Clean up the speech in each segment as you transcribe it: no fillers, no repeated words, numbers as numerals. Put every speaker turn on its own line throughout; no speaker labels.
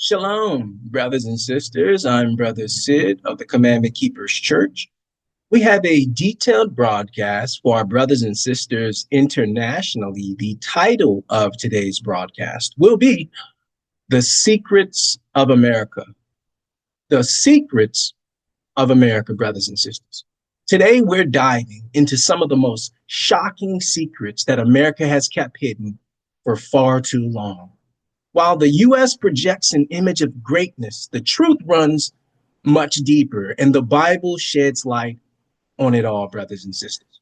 Shalom, brothers and sisters. I'm Brother Sid of the Commandment Keepers Church. We have a detailed broadcast for our brothers and sisters internationally. The title of today's broadcast will be The Secrets of America. The Secrets of America, brothers and sisters. Today, we're diving into some of the most shocking secrets that America has kept hidden for far too long. While the U.S. projects an image of greatness, the truth runs much deeper, and the Bible sheds light on it all, brothers and sisters.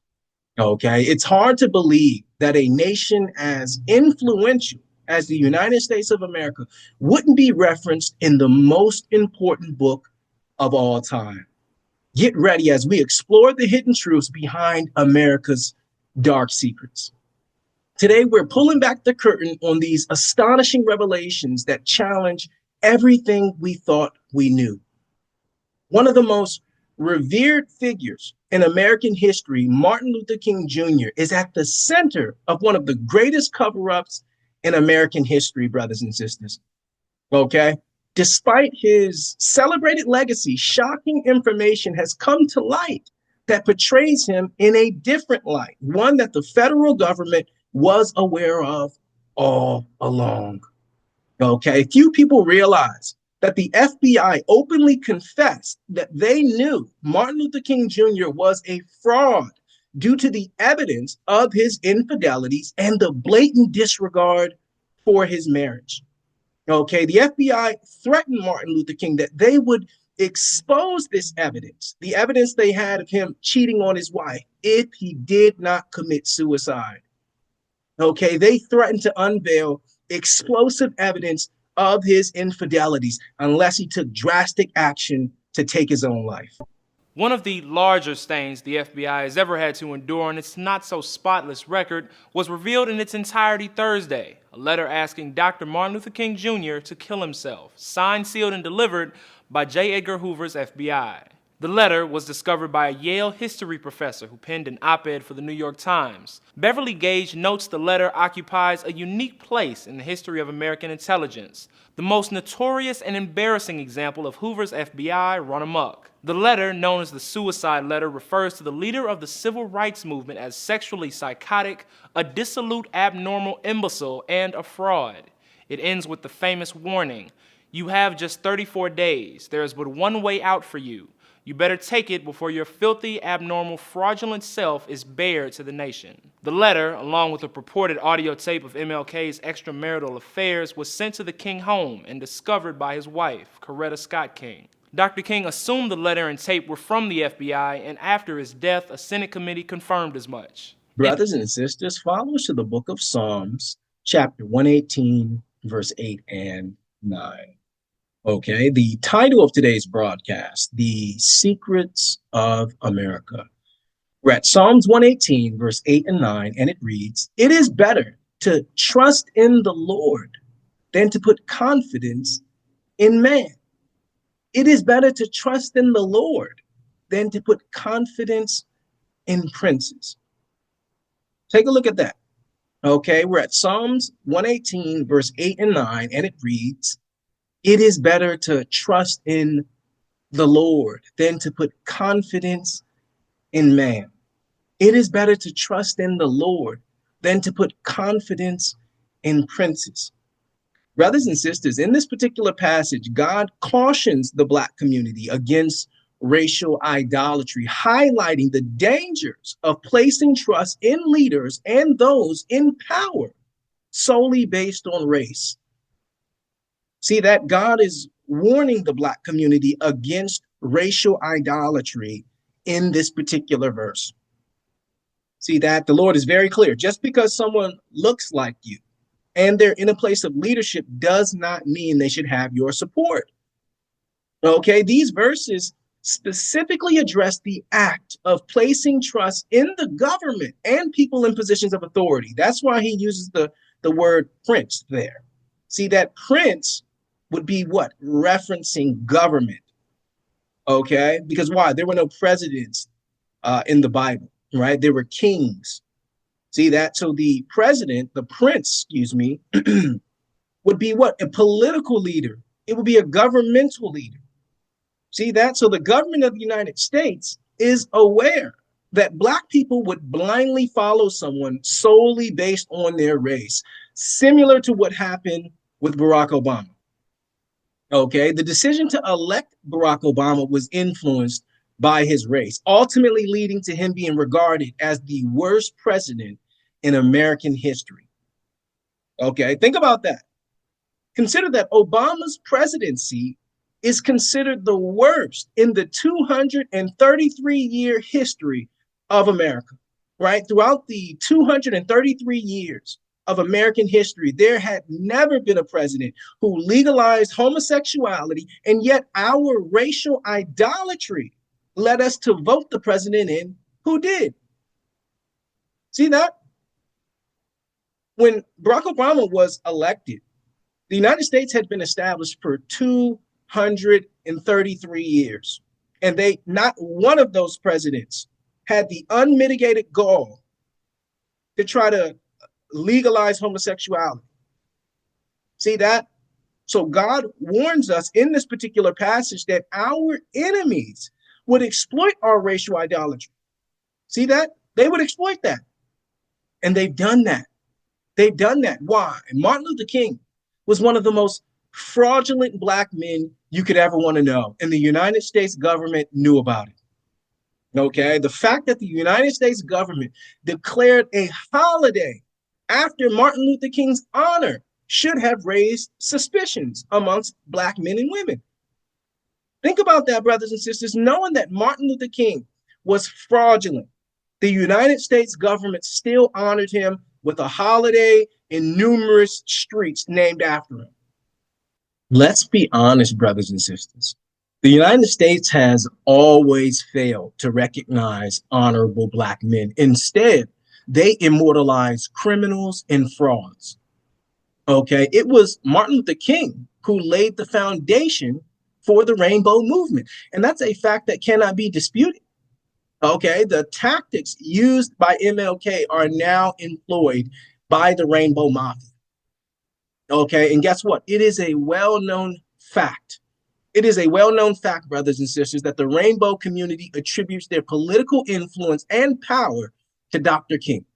Okay, it's hard to believe that a nation as influential as the United States of America wouldn't be referenced in the most important book of all time. Get ready as we explore the hidden truths behind America's dark secrets. Today, we're pulling back the curtain on these astonishing revelations that challenge everything we thought we knew. One of the most revered figures in American history, Martin Luther King Jr., is at the center of one of the greatest cover-ups in American history, brothers and sisters. Okay? Despite his celebrated legacy, shocking information has come to light that portrays him in a different light, one that the federal government was aware of all along. Okay, few people realize that the FBI openly confessed that they knew Martin Luther King Jr. was a fraud due to the evidence of his infidelities and the blatant disregard for his marriage. Okay, the FBI threatened Martin Luther King that they would expose this evidence, the evidence they had of him cheating on his wife, if he did not commit suicide. Okay, they threatened to unveil explosive evidence of his infidelities unless he took drastic action to take his own life.
One of the larger stains the FBI has ever had to endure on its not-so-spotless record was revealed in its entirety Thursday, a letter asking Dr. Martin Luther King Jr. to kill himself, signed, sealed, and delivered by J. Edgar Hoover's FBI. The letter was discovered by a Yale history professor who penned an op-ed for the New York Times. Beverly Gage notes the letter occupies a unique place in the history of American intelligence, the most notorious and embarrassing example of Hoover's FBI run amok. The letter, known as the suicide letter, refers to the leader of the civil rights movement as sexually psychotic, a dissolute, abnormal imbecile, and a fraud. It ends with the famous warning, "You have just 34 days. There is but one way out for you. You better take it before your filthy, abnormal, fraudulent self is bared to the nation." The letter, along with a purported audio tape of MLK's extramarital affairs, was sent to the King home and discovered by his wife, Coretta Scott King. Dr. King assumed the letter and tape were from the FBI, and after his death, a Senate committee confirmed as much.
Brothers and sisters, follow us to the book of Psalms, chapter 118, verse 8 and 9. Okay, the title of today's broadcast, The Secrets of America. We're at Psalms 118, verse 8 and 9, and it reads, "It is better to trust in the Lord than to put confidence in man." It is better to trust in the Lord than to put confidence in princes. Take a look at that. Okay, we're at Psalms 118, verse 8 and 9, and it reads, "It is better to trust in the Lord than to put confidence in man." It is better to trust in the Lord than to put confidence in princes. Brothers and sisters, in this particular passage, God cautions the Black community against racial idolatry, highlighting the dangers of placing trust in leaders and those in power solely based on race. See that God is warning the Black community against racial idolatry in this particular verse. See that the Lord is very clear. Just because someone looks like you and they're in a place of leadership does not mean they should have your support. Okay, these verses specifically address the act of placing trust in the government and people in positions of authority. That's why he uses the word prince there. See, that prince would be what? Referencing government. Okay, because why? There were no presidents in the Bible, right? There were kings. See that? So the president, the prince, would be what? A political leader It would be a governmental leader. See that? So the government of the United States is aware that Black people would blindly follow someone solely based on their race, similar to what happened with Barack Obama. Okay, the decision to elect Barack Obama was influenced by his race, ultimately leading to him being regarded as the worst president in American history. Okay, think about that. Consider that Obama's presidency is considered the worst in the 233-year history of America, right? Throughout the 233 years of American history, there had never been a president who legalized homosexuality, and yet our racial idolatry led us to vote the president in who did. See that? When Barack Obama was elected, the United States had been established for 233 years, and not one of those presidents had the unmitigated gall to try to legalize homosexuality. See that? So God warns us in this particular passage that our enemies would exploit our racial idolatry. See that? They would exploit that. And they've done that. They've done that. Why? Martin Luther King was one of the most fraudulent Black men you could ever want to know. And the United States government knew about it. Okay? The fact that the United States government declared a holiday after Martin Luther King's honor should have raised suspicions amongst Black men and women. Think about that, brothers and sisters. Knowing that Martin Luther King was fraudulent, the United States government still honored him with a holiday in numerous streets named after him. Let's be honest, brothers and sisters. The United States has always failed to recognize honorable Black men. Instead, they immortalize criminals and frauds. Okay, it was Martin Luther King who laid the foundation for the Rainbow Movement. And that's a fact that cannot be disputed. Okay, the tactics used by MLK are now employed by the Rainbow Mafia. Okay, and guess what? It is a well-known fact. It is a well-known fact, brothers and sisters, that the Rainbow community attributes their political influence and power to Dr. King.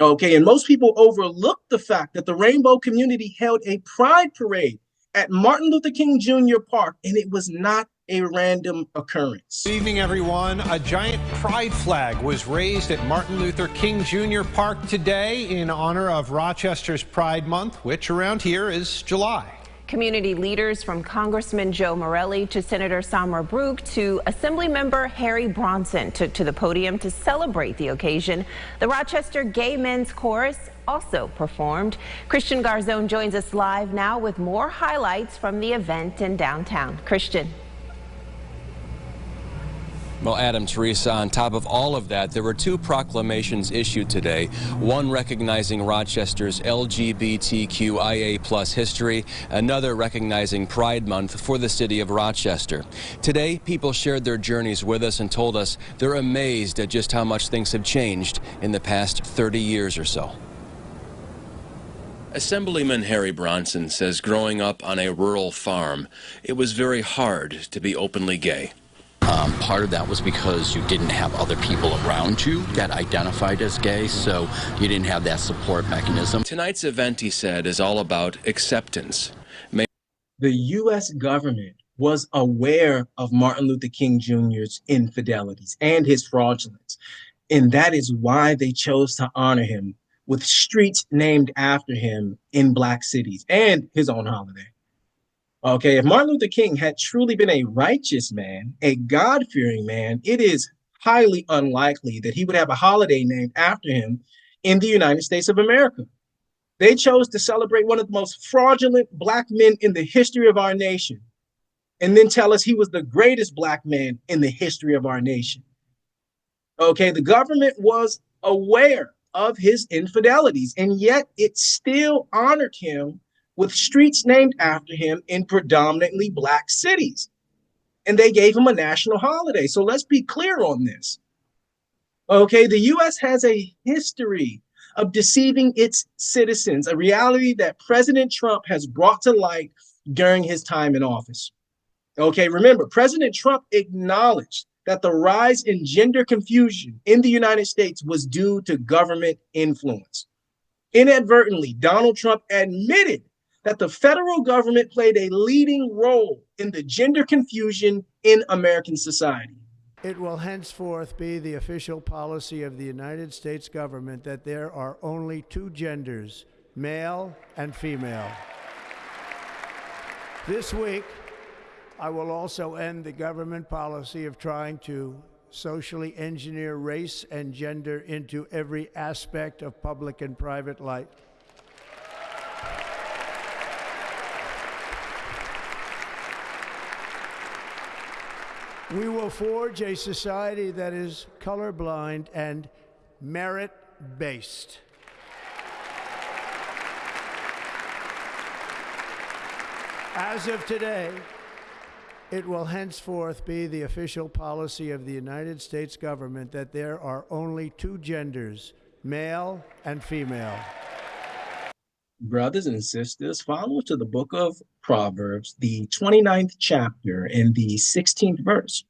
Okay, and most people overlook the fact that the Rainbow community held a pride parade at Martin Luther King Jr. Park, and it was not a random occurrence.
Good evening, everyone. A giant pride flag was raised at Martin Luther King Jr. Park today in honor of Rochester's Pride Month, which around here is July.
Community leaders from Congressman Joe Morelli to Senator Samra Brook to Assemblymember Harry Bronson took to the podium to celebrate the occasion. The Rochester Gay Men's Chorus also performed. Christian Garzone joins us live now with more highlights from the event in downtown. Christian.
Well, Adam, Teresa, on top of all of that, there were two proclamations issued today, one recognizing Rochester's LGBTQIA+ history, another recognizing Pride Month for the city of Rochester. Today, people shared their journeys with us and told us they're amazed at just how much things have changed in the past 30 years or so. Assemblyman Harry Bronson says growing up on a rural farm, it was very hard to be openly gay.
Part of that was because you didn't have other people around you that identified as gay, so you didn't have that support mechanism.
Tonight's event, he said, is all about acceptance.
The U.S. government was aware of Martin Luther King Jr.'s infidelities and his fraudulence, and that is why they chose to honor him with streets named after him in Black cities and his own holiday. Okay, if Martin Luther King had truly been a righteous man, a God-fearing man, it is highly unlikely that he would have a holiday named after him in the United States of America. They chose to celebrate one of the most fraudulent Black men in the history of our nation, and then tell us he was the greatest Black man in the history of our nation. Okay, the government was aware of his infidelities, and yet it still honored him with streets named after him in predominantly Black cities. And they gave him a national holiday. So let's be clear on this. Okay, the U.S. has a history of deceiving its citizens, a reality that President Trump has brought to light during his time in office. Okay, remember, President Trump acknowledged that the rise in gender confusion in the United States was due to government influence. Inadvertently, Donald Trump admitted that the federal government played a leading role in the gender confusion in American society.
It will henceforth be the official policy of the United States government that there are only two genders, male and female. This week, I will also end the government policy of trying to socially engineer race and gender into every aspect of public and private life. We will forge a society that is colorblind and merit-based. As of today, it will henceforth be the official policy of the United States government that there are only two genders, male and female.
Brothers and sisters, follow to the book of Proverbs, the 29th chapter and the 16th verse.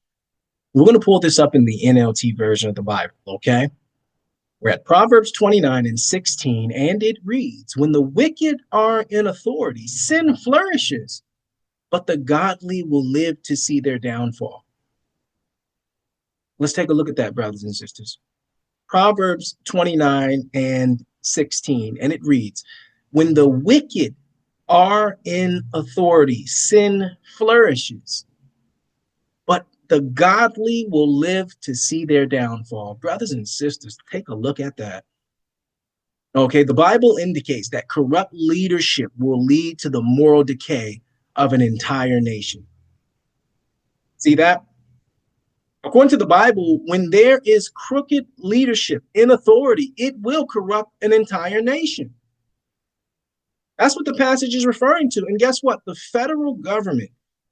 We're going to pull this up in the NLT version of the Bible, okay? We're at Proverbs 29 and 16, and it reads, "When the wicked are in authority, sin flourishes, but the godly will live to see their downfall." Let's take a look at that, brothers and sisters. Proverbs 29 and 16, and it reads, "When the wicked are in authority, sin flourishes, but the godly will live to see their downfall." Brothers and sisters, take a look at that. Okay, the Bible indicates that corrupt leadership will lead to the moral decay of an entire nation. See that? According to the Bible, when there is crooked leadership in authority, it will corrupt an entire nation. That's what the passage is referring to. And guess what? The federal government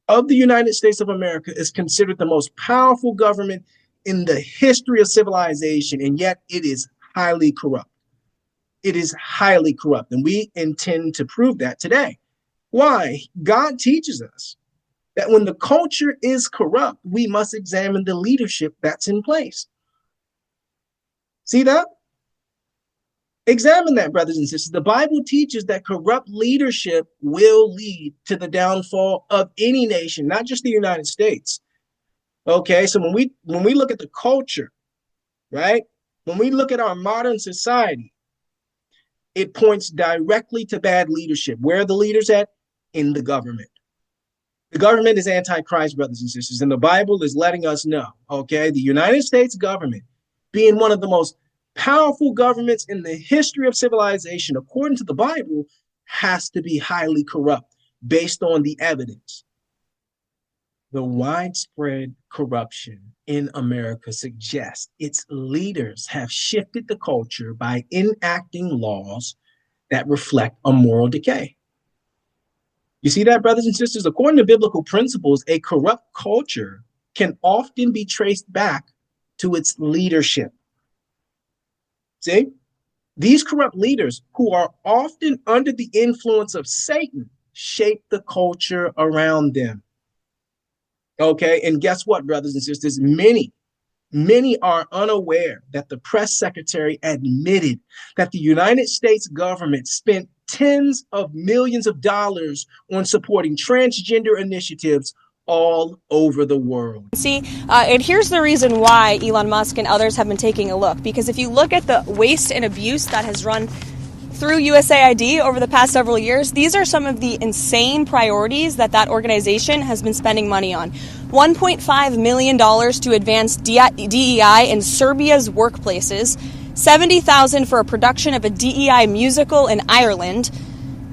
of the United States of America is considered the most powerful government in the history of civilization, and yet it is highly corrupt. It is highly corrupt, and we intend to prove that today. Why? God teaches us that when the culture is corrupt, we must examine the leadership that's in place. See that? Examine that, brothers and sisters. The Bible teaches that corrupt leadership will lead to the downfall of any nation, not just the United States. Okay, so when we look at the culture, right? When we look at our modern society, it points directly to bad leadership. Where are the leaders at? In the government. The government is anti-Christ, brothers and sisters, and the Bible is letting us know, okay? The United States government, being one of the most powerful governments in the history of civilization, according to the Bible, has to be highly corrupt based on the evidence. The widespread corruption in America suggests its leaders have shifted the culture by enacting laws that reflect a moral decay. You see that, brothers and sisters? According to biblical principles, a corrupt culture can often be traced back to its leadership. See, these corrupt leaders, who are often under the influence of Satan, shape the culture around them. Okay, and guess what, brothers and sisters? Many are unaware that the press secretary admitted that the United States government spent tens of millions of dollars on supporting transgender initiatives all over the world.
See, and here's the reason why Elon Musk and others have been taking a look, because if you look at the waste and abuse that has run through USAID over the past several years, these are some of the insane priorities that organization has been spending money on. $1.5 million to advance DEI in Serbia's workplaces, $70,000 for a production of a DEI musical in Ireland,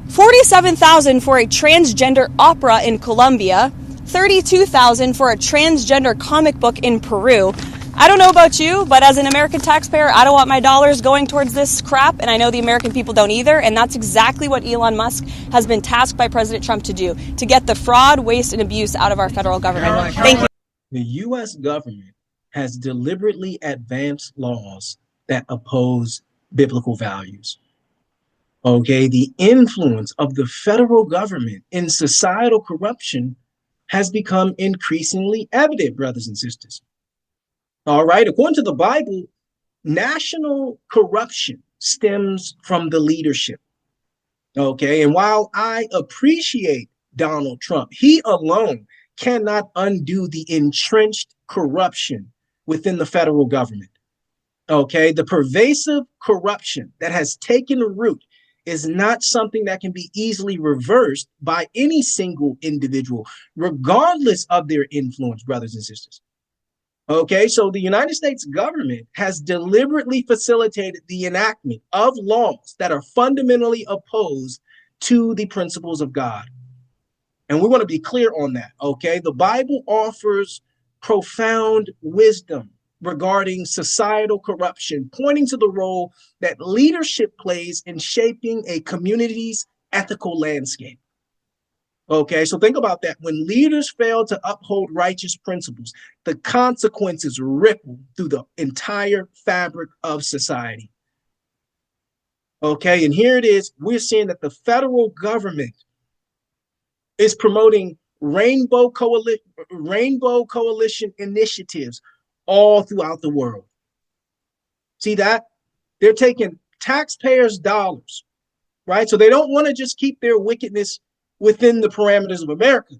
$47,000 for a transgender opera in Colombia, $32,000 for a transgender comic book in Peru. I don't know about you, but as an American taxpayer, I don't want my dollars going towards this crap, and I know the American people don't either, and that's exactly what Elon Musk has been tasked by President Trump to do, to get the fraud, waste, and abuse out of our federal government. Thank you.
The U.S. government has deliberately advanced laws that oppose biblical values. Okay, the influence of the federal government in societal corruption has become increasingly evident, brothers and sisters. All right, according to the Bible, national corruption stems from the leadership. Okay, and while I appreciate Donald Trump, he alone cannot undo the entrenched corruption within the federal government. Okay, the pervasive corruption that has taken root is not something that can be easily reversed by any single individual, regardless of their influence, brothers and sisters. Okay, so the United States government has deliberately facilitated the enactment of laws that are fundamentally opposed to the principles of God. And we want to be clear on that, okay? The Bible offers profound wisdom regarding societal corruption, pointing to the role that leadership plays in shaping a community's ethical landscape. Okay, so think about that. When leaders fail to uphold righteous principles, the consequences ripple through the entire fabric of society. Okay, and here it is. We're seeing that the federal government is promoting rainbow coalition initiatives all throughout the world. See that? They're taking taxpayers' dollars, right? So they don't want to just keep their wickedness within the parameters of America.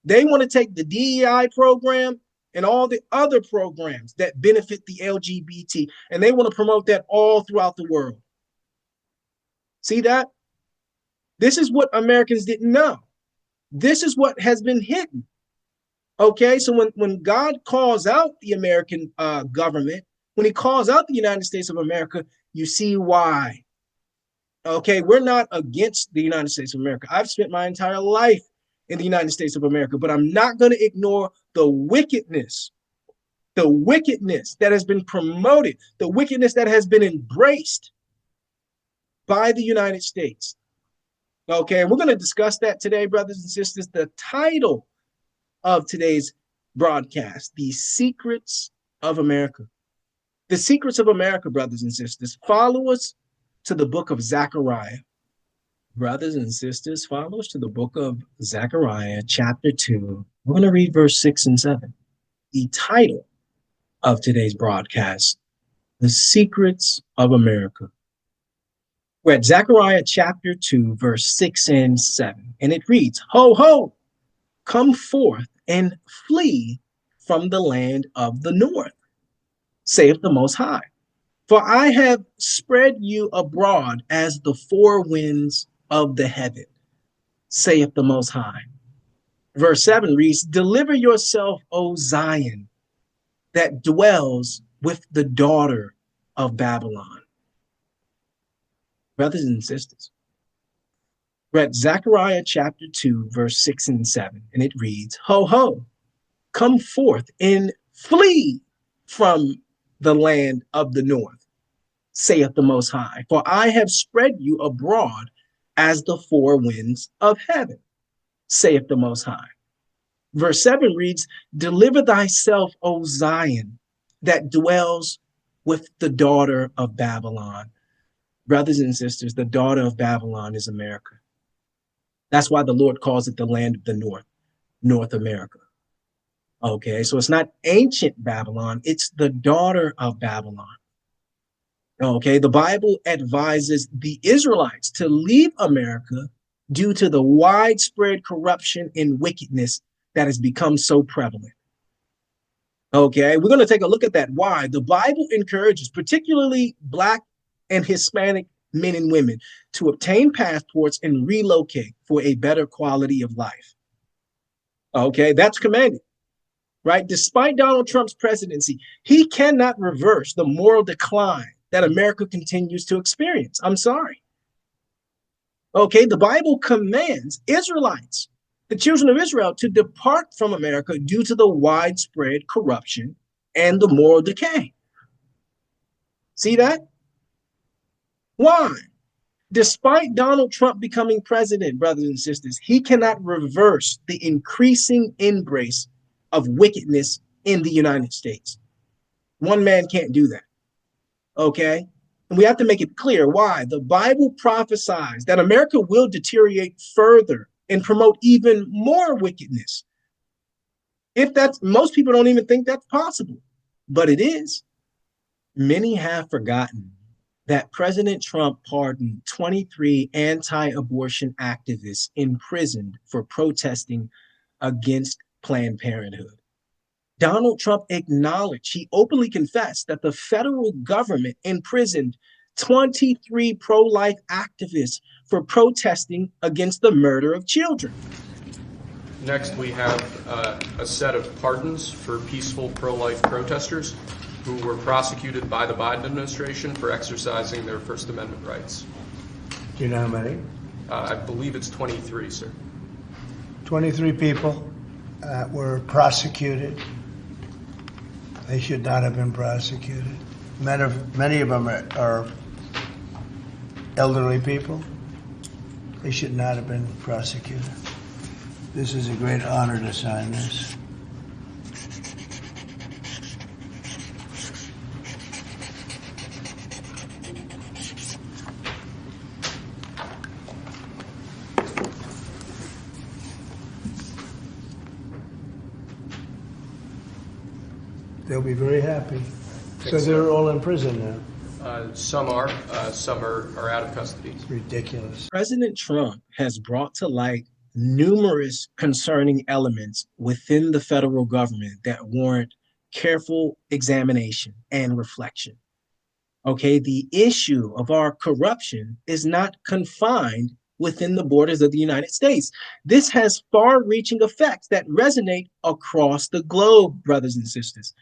They want to take the DEI program and all the other programs that benefit the LGBT, and they want to promote that all throughout the world. See that? This is what Americans didn't know. This is what has been hidden. Okay, so when God calls out the American government, when he calls out the United States of America, you see why. Okay, we're not against the United States of America. I've spent my entire life in the United States of America, but I'm not going to ignore the wickedness that has been promoted, the wickedness that has been embraced by the United States. Okay, and we're going to discuss that today, brothers and sisters. The title of today's broadcast, The Secrets of America. The Secrets of America, brothers and sisters. Follow us to the book of Zechariah. Brothers and sisters, follow us to the book of Zechariah, chapter 2. We're going to read verse 6 and 7. The title of today's broadcast, The Secrets of America. We're at Zechariah chapter 2, verse 6 and 7. And it reads, Ho, ho, come forth and flee from the land of the north, saith the Most High. For I have spread you abroad as the four winds of the heaven, saith the Most High. Verse 7 reads, Deliver yourself, O Zion, that dwells with the daughter of Babylon. Brothers and sisters, we're at Zechariah chapter 2, verse 6 and 7, and it reads, Ho, ho, come forth and flee from the land of the north, saith the Most High. For I have spread you abroad as the four winds of heaven, saith the Most High. Verse 7 reads, Deliver thyself, O Zion, that dwells with the daughter of Babylon. Brothers and sisters, the daughter of Babylon is America. That's why the Lord calls it the land of the north, North America. Okay, so it's not ancient Babylon, it's the daughter of Babylon. Okay, the Bible advises the Israelites to leave America due to the widespread corruption and wickedness that has become so prevalent. Okay, we're going to take a look at that. Why? The Bible encourages particularly Black and Hispanic men and women to obtain passports and relocate for a better quality of life. Okay, that's commanded. Right? Despite Donald Trump's presidency, he cannot reverse the moral decline that America continues to experience. I'm sorry. Okay, the Bible commands Israelites, the children of Israel, to depart from America due to the widespread corruption and the moral decay. See that? Why? Despite Donald Trump becoming president, brothers and sisters, he cannot reverse the increasing embrace of wickedness in the United States. One man can't do that. Okay? And we have to make it clear why. The Bible prophesies that America will deteriorate further and promote even more wickedness. If that's, most people don't even think that's possible, but it is. Many have forgotten that President Trump pardoned 23 anti-abortion activists imprisoned for protesting against Planned Parenthood. Donald Trump acknowledged, he openly confessed that the federal government imprisoned 23 pro-life activists for protesting against the murder of children.
Next, we have a set of pardons for peaceful pro-life protesters who were prosecuted by the Biden administration for exercising their First Amendment rights.
Do you know how many?
I believe it's 23, sir.
23 people were prosecuted. They should not have been prosecuted. Many of them are elderly people. They should not have been prosecuted. This is a great honor to sign this. They'll be very happy. So they're all in prison now.
Some are out of custody.
It's ridiculous.
President Trump has brought to light numerous concerning elements within the federal government that warrant careful examination and reflection. Okay, the issue of our corruption is not confined within the borders of the United States. This has far-reaching effects that resonate across the globe, brothers and sisters.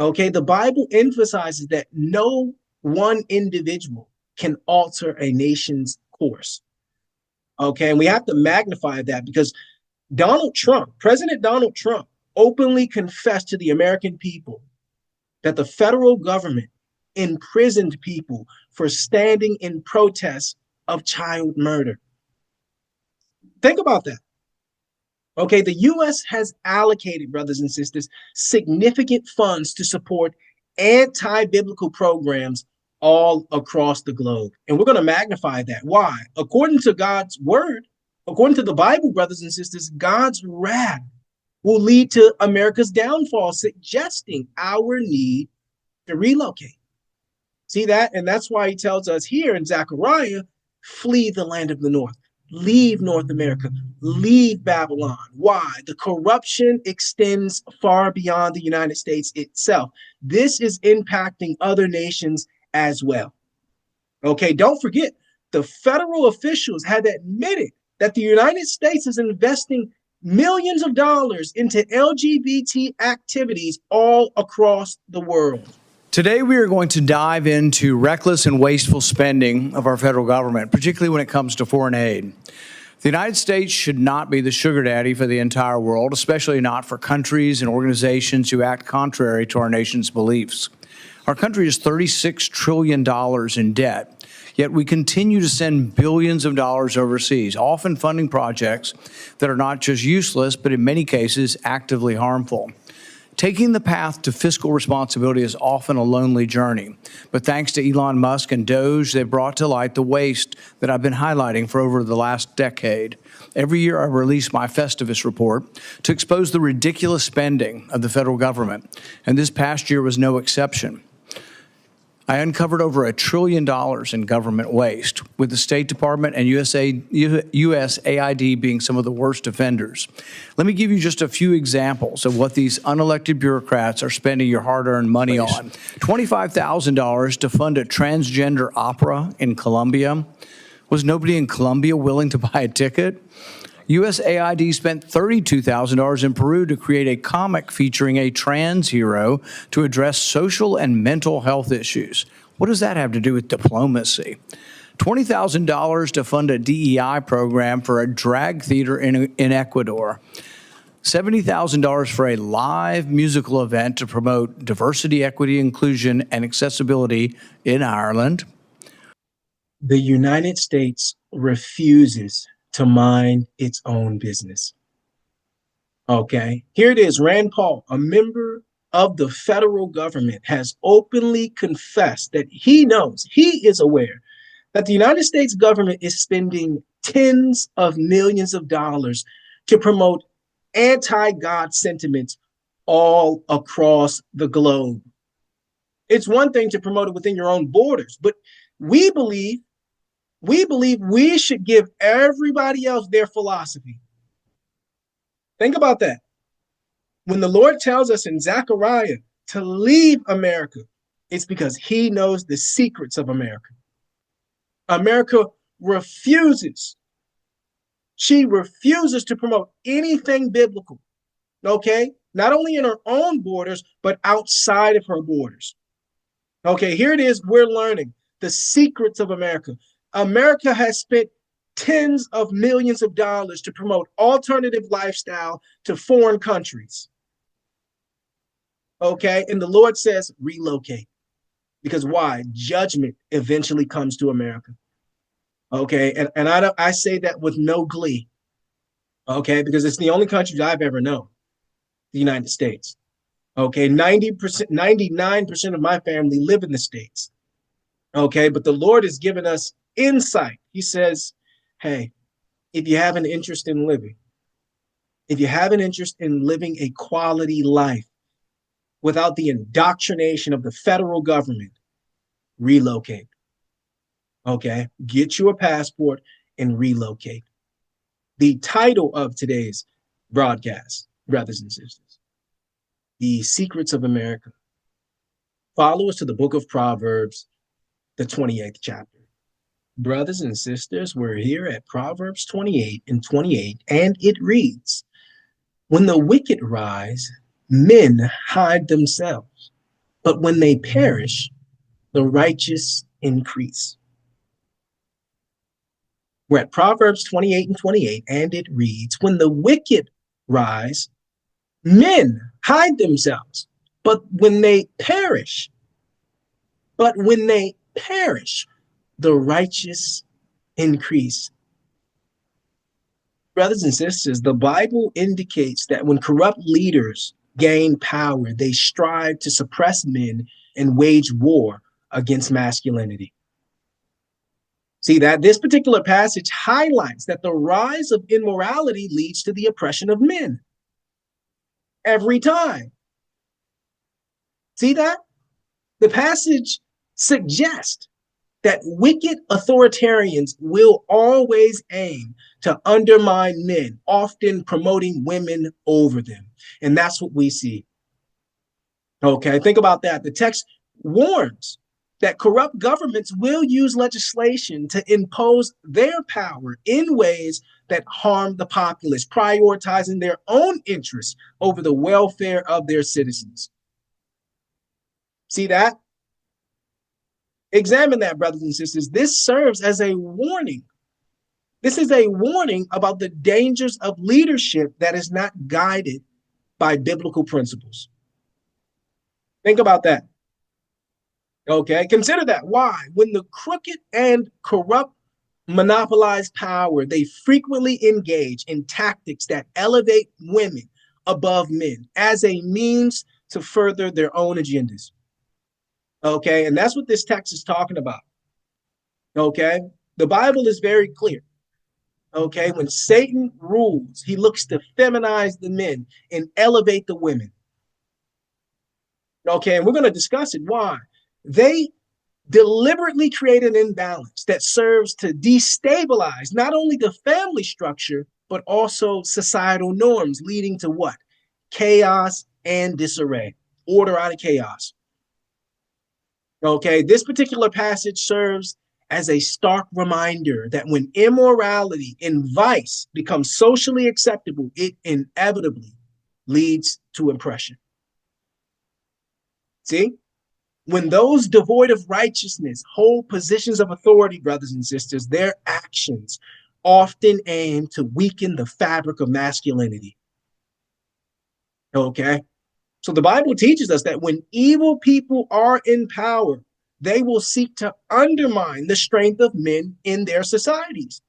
Okay, the Bible emphasizes that no one individual can alter a nation's course. Okay, and we have to magnify that because President Donald Trump, openly confessed to the American people that the federal government imprisoned people for standing in protest of child murder. Think about that. Okay, the U.S. has allocated, brothers and sisters, significant funds to support anti-biblical programs all across the globe. And we're going to magnify that. Why? According to God's word, according to the Bible, brothers and sisters, God's wrath will lead to America's downfall, suggesting our need to relocate. See that? And that's why he tells us here in Zechariah, flee the land of the north, leave North America, leave Babylon. Why? The corruption extends far beyond the United States itself. This is impacting other nations as well. Okay, don't forget, the federal officials had admitted that the United States is investing millions of dollars into LGBT activities all across the world.
Today, we are going to dive into reckless and wasteful spending of our federal government, particularly when it comes to foreign aid. The United States should not be the sugar daddy for the entire world, especially not for countries and organizations who act contrary to our nation's beliefs. Our country is $36 trillion in debt, yet we continue to send billions of dollars overseas, often funding projects that are not just useless, but in many cases actively harmful. Taking the path to fiscal responsibility is often a lonely journey, but thanks to Elon Musk and Doge, they've brought to light the waste that I've been highlighting for over the last decade. Every year I release my Festivus report to expose the ridiculous spending of the federal government, and this past year was no exception. I uncovered over $1 trillion in government waste, with the State Department and USAID being some of the worst offenders. Let me give you just a few examples of what these unelected bureaucrats are spending your hard-earned money on. $25,000 to fund a transgender opera in Colombia. Was nobody in Colombia willing to buy a ticket? USAID spent $32,000 in Peru to create a comic featuring a trans hero to address social and mental health issues. What does that have to do with diplomacy? $20,000 to fund a DEI program for a drag theater in Ecuador. $70,000 for a live musical event to promote diversity, equity, inclusion, and accessibility in Ireland.
The United States refuses to mind its own business. Okay, here it is. Rand Paul, a member of the federal government has openly confessed that he knows, he is aware that the United States government is spending tens of millions of dollars to promote anti-God sentiments all across the globe. It's one thing to promote it within your own borders, but we believe we should give everybody else their philosophy. Think about that. When the Lord tells us in Zechariah to leave America, it's because he knows the secrets of America. America refuses. She refuses to promote anything biblical, okay? Not only in her own borders, but outside of her borders. Okay, here it is. We're learning the secrets of America. America has spent tens of millions of dollars to promote alternative lifestyle to foreign countries. Okay, and the Lord says relocate. Because why? Judgment eventually comes to America. Okay, and I say that with no glee. Okay, because it's the only country I've ever known, the United States. Okay, 90%, 99% of my family live in the States. Okay, but the Lord has given us insight. He says, hey, if you have an interest in living, if you have an interest in living a quality life without the indoctrination of the federal government, relocate. Okay, get you a passport and relocate. The title of today's broadcast, brothers and sisters, The Secrets of America. Follow us to the book of Proverbs, the 28th chapter. Brothers and sisters, we're here at Proverbs 28 and 28, and it reads, when the wicked rise, men hide themselves, but when they perish, the righteous increase. We're at Proverbs 28 and 28, and it reads, when the wicked rise, men hide themselves, but when they perish, the righteous increase. Brothers and sisters, the Bible indicates that when corrupt leaders gain power, they strive to suppress men and wage war against masculinity. See that this particular passage highlights that the rise of immorality leads to the oppression of men. Every time. See that? The passage suggests that wicked authoritarians will always aim to undermine men, often promoting women over them. And that's what we see. Okay, think about that. The text warns that corrupt governments will use legislation to impose their power in ways that harm the populace, prioritizing their own interests over the welfare of their citizens. See that? Examine that, brothers and sisters. This serves as a warning. This is a warning about the dangers of leadership that is not guided by biblical principles. Think about that. Okay, consider that. Why? When the crooked and corrupt monopolize power, they frequently engage in tactics that elevate women above men as a means to further their own agendas. Okay, and that's what this text is talking about. Okay, the Bible is very clear. Okay, when Satan rules, he looks to feminize the men and elevate the women. Okay, and we're going to discuss it. Why? They deliberately create an imbalance that serves to destabilize not only the family structure, but also societal norms, leading to what? Chaos and disarray, order out of chaos. Okay, this particular passage serves as a stark reminder that when immorality and vice become socially acceptable, it inevitably leads to oppression. See? When those devoid of righteousness hold positions of authority, brothers and sisters, their actions often aim to weaken the fabric of masculinity. Okay? So the Bible teaches us that when evil people are in power, they will seek to undermine the strength of men in their societies.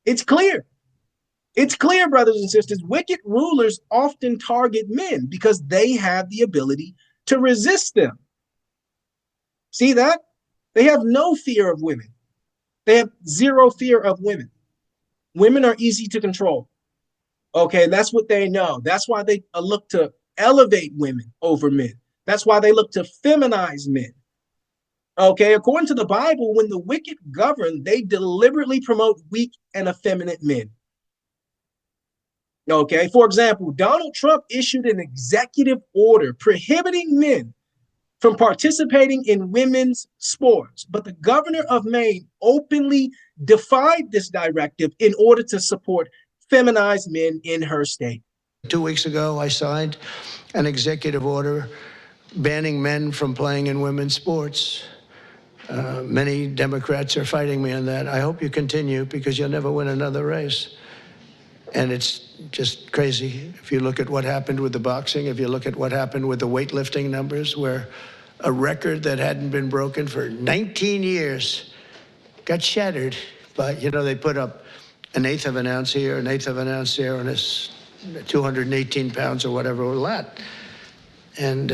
It's clear. It's clear, brothers and sisters, wicked rulers often target men because they have the ability to resist them. See that? They have no fear of women. They have zero fear of women. Women are easy to control. Okay, and that's what they know. That's why they look to elevate women over men. That's why they look to feminize men. Okay, according to the Bible, when the wicked govern, they deliberately promote weak and effeminate men. Okay, for example, Donald Trump issued an executive order prohibiting men from participating in women's sports, but the governor of Maine openly defied this directive in order to support feminized men in her state.
2 weeks ago, I signed an executive order banning men from playing in women's sports. Many Democrats are fighting me on that. I hope you continue because you'll never win another race. And it's just crazy. If you look at what happened with the boxing, if you look at what happened with the weightlifting numbers, where a record that hadn't been broken for 19 years got shattered. But, they put up an eighth of an ounce here, an eighth of an ounce there, and it's 218 pounds or whatever a lot. And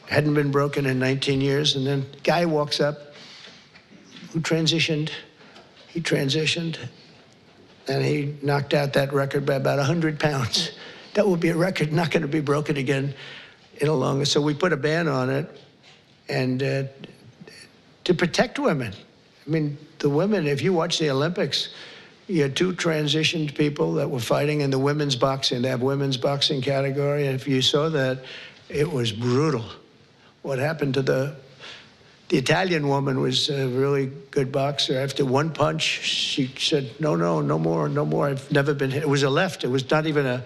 hadn't been broken in 19 years. And then guy walks up who transitioned. He transitioned. And he knocked out that record by about 100 pounds. That will be a record not going to be broken again in a longer. So we put a ban on it, and to protect women. I mean, the women, if you watch the Olympics, you had two transitioned people that were fighting in the women's boxing. They have women's boxing category. And if you saw that, it was brutal. What happened to the Italian woman was a really good boxer. After one punch, she said, no more. I've never been hit. It was a left. It was not even it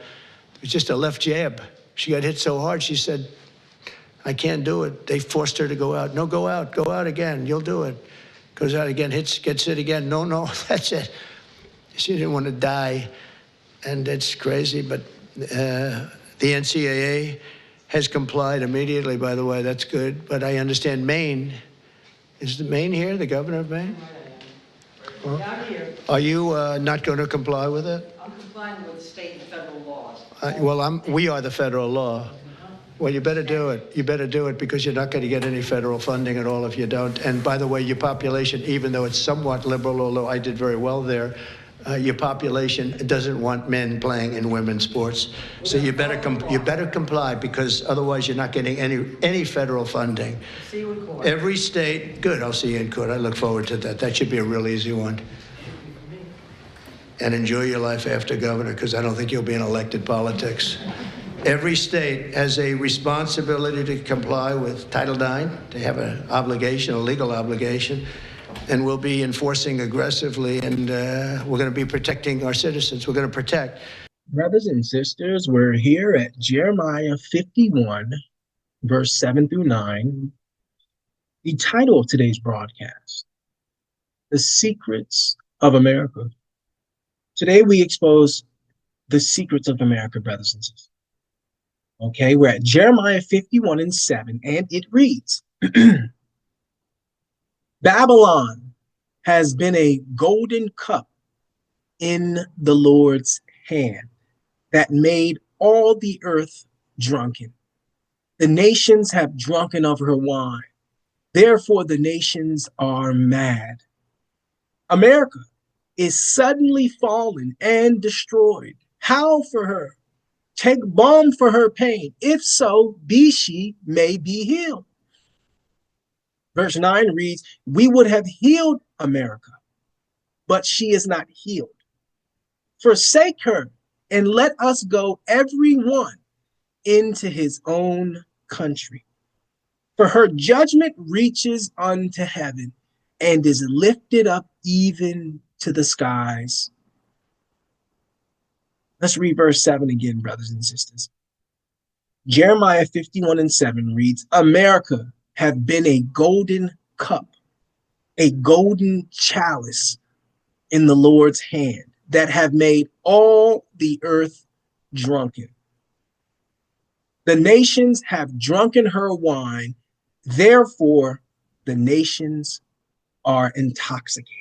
was just a left jab. She got hit so hard, she said, I can't do it. They forced her to go out. No, go out again. You'll do it. Goes out again, gets hit again. No, that's it. She didn't want to die. And it's crazy, but the NCAA has complied immediately, by the way. That's good. But I understand Maine. Is the Maine here, the governor of Maine?
Well, I'm here.
Are you not going to comply with it?
I'm complying with state and federal laws.
We are the federal law. Well, you better do it. You better do it because you're not going to get any federal funding at all if you don't. And by the way, your population, even though it's somewhat liberal, although I did very well there, your population doesn't want men playing in women's sports. So you better comply because otherwise you're not getting any federal funding.
See you in court.
Every state, good, I'll see you in court. I look forward to that. That should be a real easy one. And enjoy your life after governor because I don't think you'll be in elected politics. Every state has a responsibility to comply with Title IX. They have an obligation, a legal obligation. And we'll be enforcing aggressively, and we're going to be protecting our citizens. We're going to protect.
Brothers and sisters, we're here at Jeremiah 51, verse 7 through 9. The title of today's broadcast, The Secrets of America. Today we expose the secrets of America, brothers and sisters. Okay, we're at Jeremiah 51 and 7, and it reads, Babylon has been a golden cup in the Lord's hand that made all the earth drunken. The nations have drunken of her wine. Therefore, the nations are mad. America is suddenly fallen and destroyed. Howl for her. Take balm for her pain. If so, she may be healed. Verse 9 reads, we would have healed America, but she is not healed. Forsake her and let us go every one into his own country. For her judgment reaches unto heaven and is lifted up even to the skies. Let's read verse 7 again, brothers and sisters. Jeremiah 51 and 7 reads, America have been a golden cup, a golden chalice in the Lord's hand that have made all the earth drunken. The nations have drunken her wine, therefore the nations are intoxicated.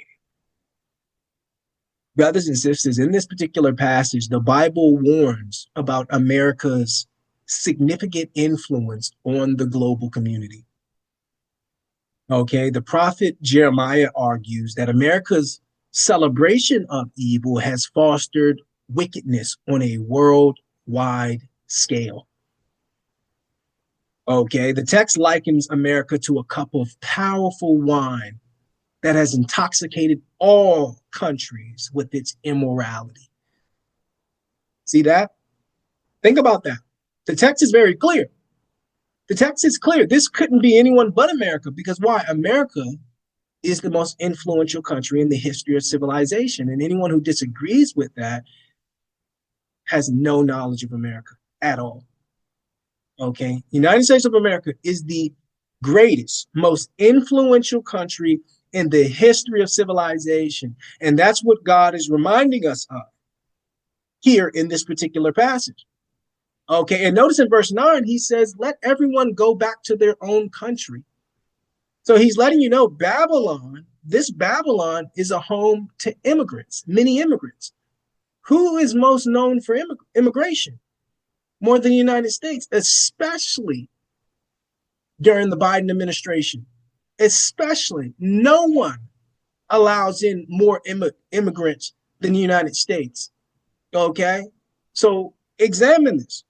Brothers and sisters, in this particular passage, the Bible warns about America's significant influence on the global community. Okay, the prophet Jeremiah argues that America's celebration of evil has fostered wickedness on a worldwide scale. Okay, the text likens America to a cup of powerful wine that has intoxicated all countries with its immorality. See that? Think about that. The text is very clear. The text is clear. This couldn't be anyone but America, because why? America is the most influential country in the history of civilization. And anyone who disagrees with that has no knowledge of America at all. Okay, United States of America is the greatest, most influential country in the history of civilization. And that's what God is reminding us of here in this particular passage. Okay, and notice in verse 9, he says, let everyone go back to their own country. So he's letting you know Babylon, this Babylon is a home to immigrants, many immigrants. Who is most known for immigration? More than the United States, especially during the Biden administration. Especially, no one allows in more immigrants than the United States. Okay, so examine this.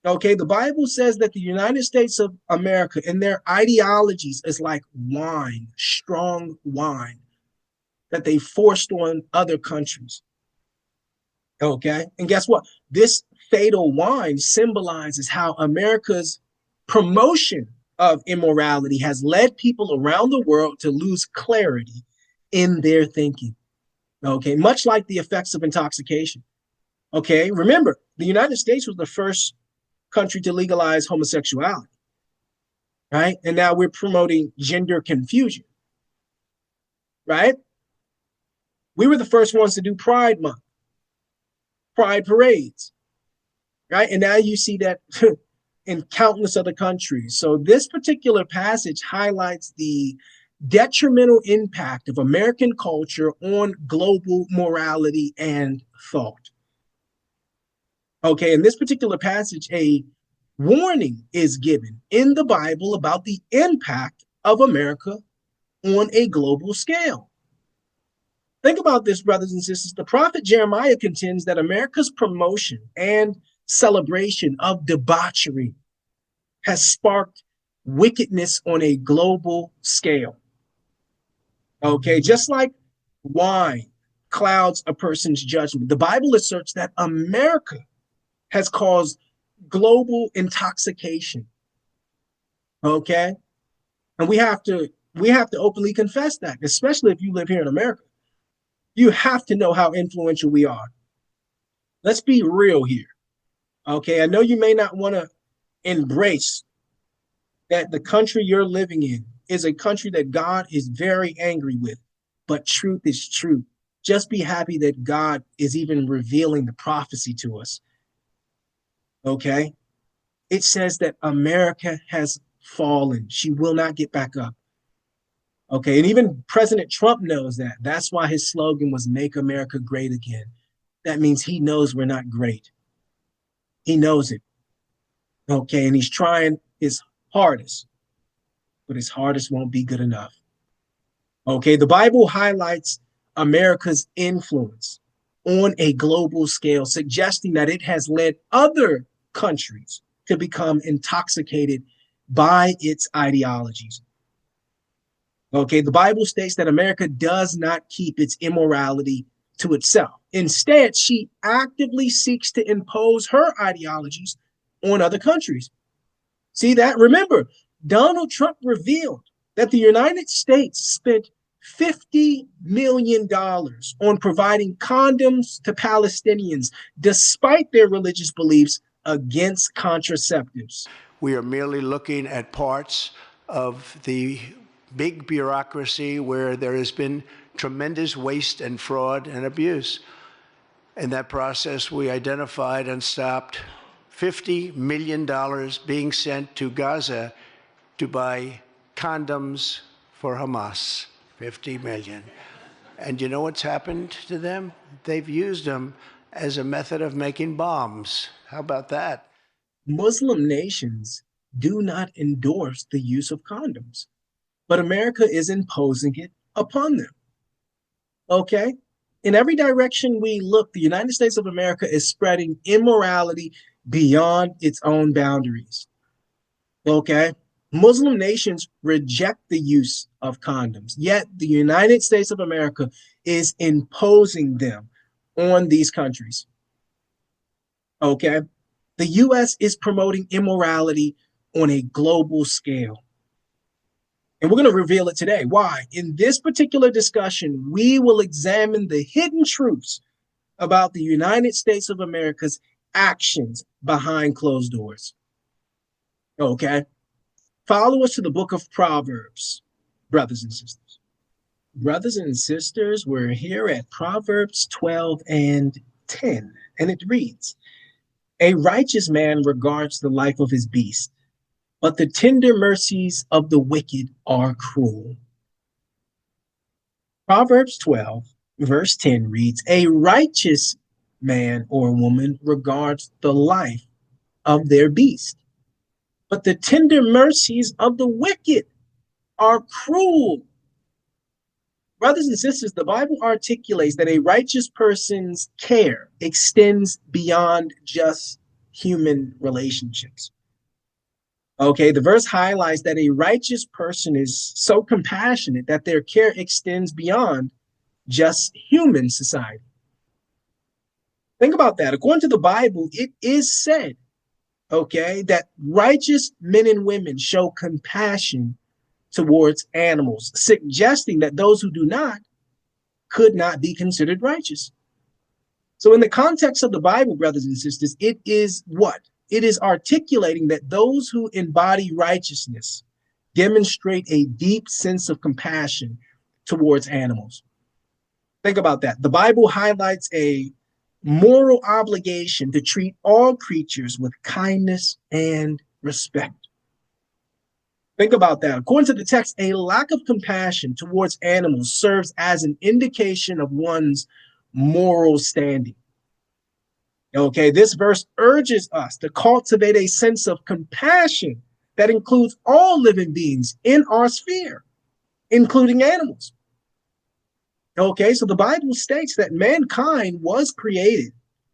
Okay, the Bible says that the United States of America and their ideologies is like wine, strong wine, that they forced on other countries. Okay, and guess what? This fatal wine symbolizes how America's promotion of immorality has led people around the world to lose clarity in their thinking. Okay, much like the effects of intoxication. Okay, remember, the United States was the first country to legalize homosexuality, right? And now we're promoting gender confusion, right? We were the first ones to do Pride Month, Pride parades, right? And now you see that in countless other countries. So this particular passage highlights the detrimental impact of American culture on global morality and thought. Okay, in this particular passage, a warning is given in the Bible about the impact of America on a global scale. Think about this, brothers and sisters. The prophet Jeremiah contends that America's promotion and celebration of debauchery has sparked wickedness on a global scale. Okay, just like wine clouds a person's judgment, the Bible asserts that America has caused global intoxication. Okay, and we have to openly confess that, especially if you live here in America. You have to know how influential we are. Let's be real here. Okay, I know you may not want to embrace that the country you're living in is a country that God is very angry with, but truth is true. Just be happy that God is even revealing the prophecy to us. Okay, it says that America has fallen. She will not get back up. Okay, and even President Trump knows that. That's why his slogan was "Make America Great Again." That means he knows we're not great. He knows it. Okay, and he's trying his hardest, but his hardest won't be good enough. Okay, the Bible highlights America's influence on a global scale, suggesting that it has led other countries to become intoxicated by its ideologies. Okay, the Bible states that America does not keep its immorality to itself. Instead, she actively seeks to impose her ideologies on other countries. See that? Remember, Donald Trump revealed that the United States spent $50 million on providing condoms to Palestinians, despite their religious beliefs, against contraceptives.
We are merely looking at parts of the big bureaucracy where there has been tremendous waste and fraud and abuse. In that process, we identified and stopped $50 million being sent to Gaza to buy condoms for Hamas. $50 million. And you know what's happened to them? They've used them as a method of making bombs. How about that?
Muslim nations do not endorse the use of condoms, but America is imposing it upon them. Okay? In every direction we look, the United States of America is spreading immorality beyond its own boundaries. Okay? Muslim nations reject the use of condoms, yet the United States of America is imposing them on these countries. Okay? The U.S. is promoting immorality on a global scale. And we're going to reveal it today. Why? In this particular discussion, we will examine the hidden truths about the United States of America's actions behind closed doors. Okay? Follow us to the book of Proverbs, brothers and sisters. Brothers and sisters, we're here at Proverbs 12 and 10, and it reads, "A righteous man regards the life of his beast, but the tender mercies of the wicked are cruel." Proverbs 12, verse 10 reads, "A righteous man or woman regards the life of their beast, but the tender mercies of the wicked are cruel." Brothers and sisters, the Bible articulates that a righteous person's care extends beyond just human relationships. Okay, the verse highlights that a righteous person is so compassionate that their care extends beyond just human society. Think about that. According to the Bible, it is said, okay, that righteous men and women show compassion towards animals, suggesting that those who do not could not be considered righteous. So in the context of the Bible, brothers and sisters, it is what? It is articulating that those who embody righteousness demonstrate a deep sense of compassion towards animals. Think about that. The Bible highlights a moral obligation to treat all creatures with kindness and respect. Think about that. According to the text, a lack of compassion towards animals serves as an indication of one's moral standing. Okay, this verse urges us to cultivate a sense of compassion that includes all living beings in our sphere, including animals. Okay, so the Bible states that mankind was created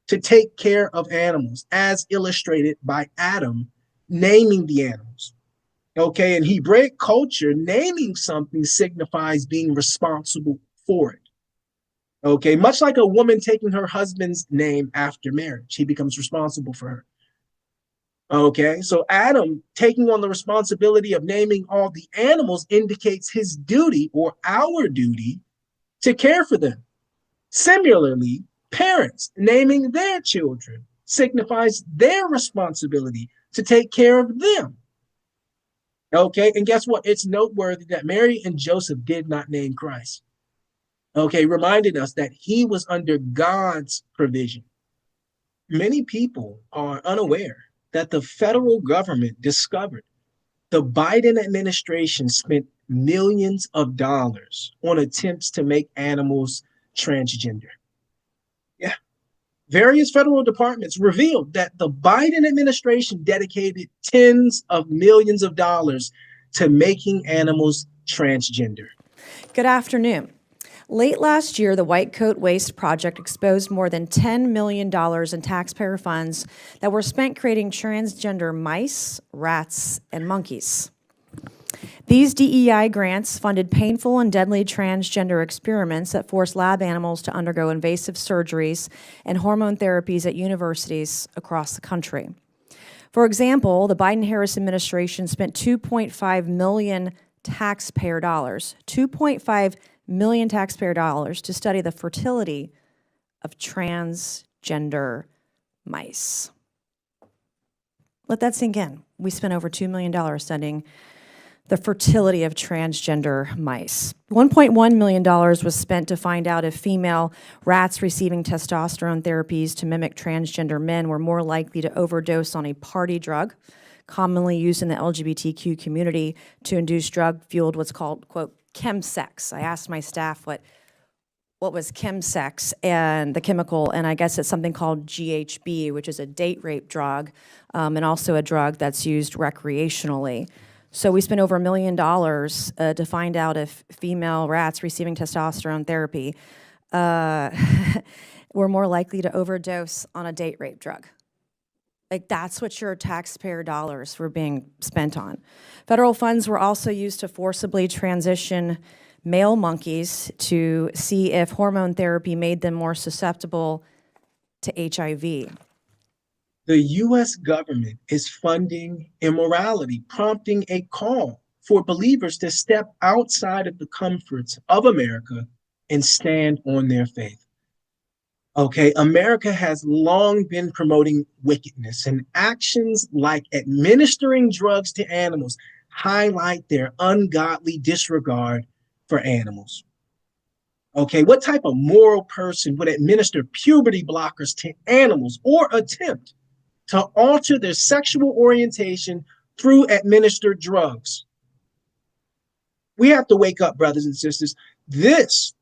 to take care of animals, as illustrated by Adam naming the animals. Okay, in Hebraic culture, naming something signifies being responsible for it. Okay, much like a woman taking her husband's name after marriage, he becomes responsible for her. Okay, so Adam taking on the responsibility of naming all the animals indicates his duty, or our duty, to care for them. Similarly, parents naming their children signifies their responsibility to take care of them. Okay, and guess what? It's noteworthy that Mary and Joseph did not name Christ. Okay, reminding us that he was under God's provision. Many people are unaware that the federal government discovered the Biden administration spent millions of dollars on attempts to make animals transgender. Yeah. Various federal departments revealed that the Biden administration dedicated tens of millions of dollars to making animals transgender.
Good afternoon. Late last year, the White Coat Waste Project exposed more than $10 million in taxpayer funds that were spent creating transgender mice, rats, and monkeys. These DEI grants funded painful and deadly transgender experiments that forced lab animals to undergo invasive surgeries and hormone therapies at universities across the country. For example, the Biden-Harris administration spent $2.5 million taxpayer dollars, $2.5 million taxpayer dollars to study the fertility of transgender mice. Let that sink in. We spent over $2 million studying the fertility of transgender mice. $1.1 million was spent to find out if female rats receiving testosterone therapies to mimic transgender men were more likely to overdose on a party drug, commonly used in the LGBTQ community to induce drug-fueled what's called, quote, chemsex. I asked my staff what what was chemsex and the chemical, and I guess it's something called GHB, which is a date rape drug, and also a drug that's used recreationally. So we spent over $1 million to find out if female rats receiving testosterone therapy were more likely to overdose on a date rape drug. Like, that's what your taxpayer dollars were being spent on. Federal funds were also used to forcibly transition male monkeys to see if hormone therapy made them more susceptible to HIV.
The U.S. government is funding immorality, prompting a call for believers to step outside of the comforts of America and stand on their faith. Okay, America has long been promoting wickedness, and actions like administering drugs to animals highlight their ungodly disregard for animals. Okay, what type of moral person would administer puberty blockers to animals or attempt to alter their sexual orientation through administered drugs? We have to wake up, brothers and sisters. This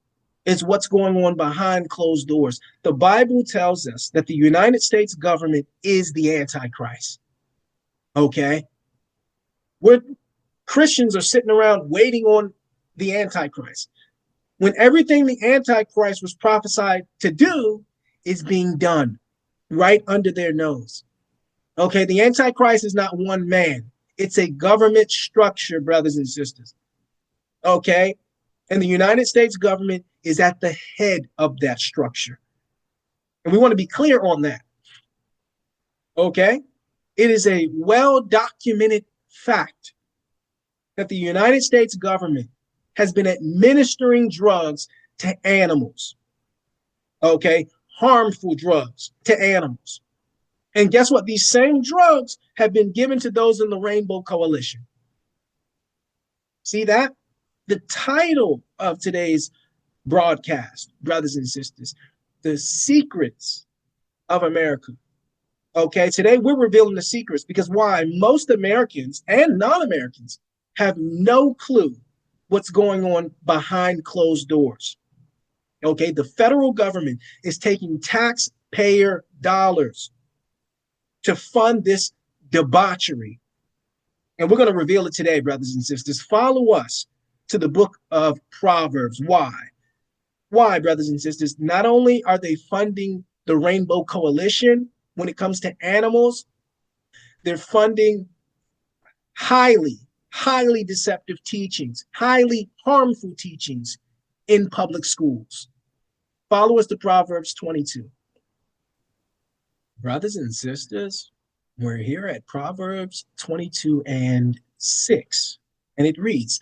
is what's going on behind closed doors. The Bible tells us that the United States government is the Antichrist. Okay? Christians are sitting around waiting on the Antichrist, when everything the Antichrist was prophesied to do is being done right under their nose. Okay, the Antichrist is not one man. It's a government structure, brothers and sisters. Okay, and the United States government is at the head of that structure. And we want to be clear on that. Okay, it is a well-documented fact that the United States government has been administering drugs to animals, okay? Harmful drugs to animals. And guess what? These same drugs have been given to those in the Rainbow Coalition. See that? The title of today's broadcast, brothers and sisters, The Secrets of America. Okay, today we're revealing the secrets because why? Most Americans and non-Americans have no clue what's going on behind closed doors. Okay, the federal government is taking taxpayer dollars to fund this debauchery. And we're going to reveal it today, brothers and sisters. Follow us to the book of Proverbs. Why? Why, brothers and sisters? Not only are they funding the Rainbow Coalition when it comes to animals, they're funding highly deceptive teachings, highly harmful teachings in public schools. Follow us to Proverbs 22. Brothers and sisters, we're here at Proverbs 22 and 6, and it reads,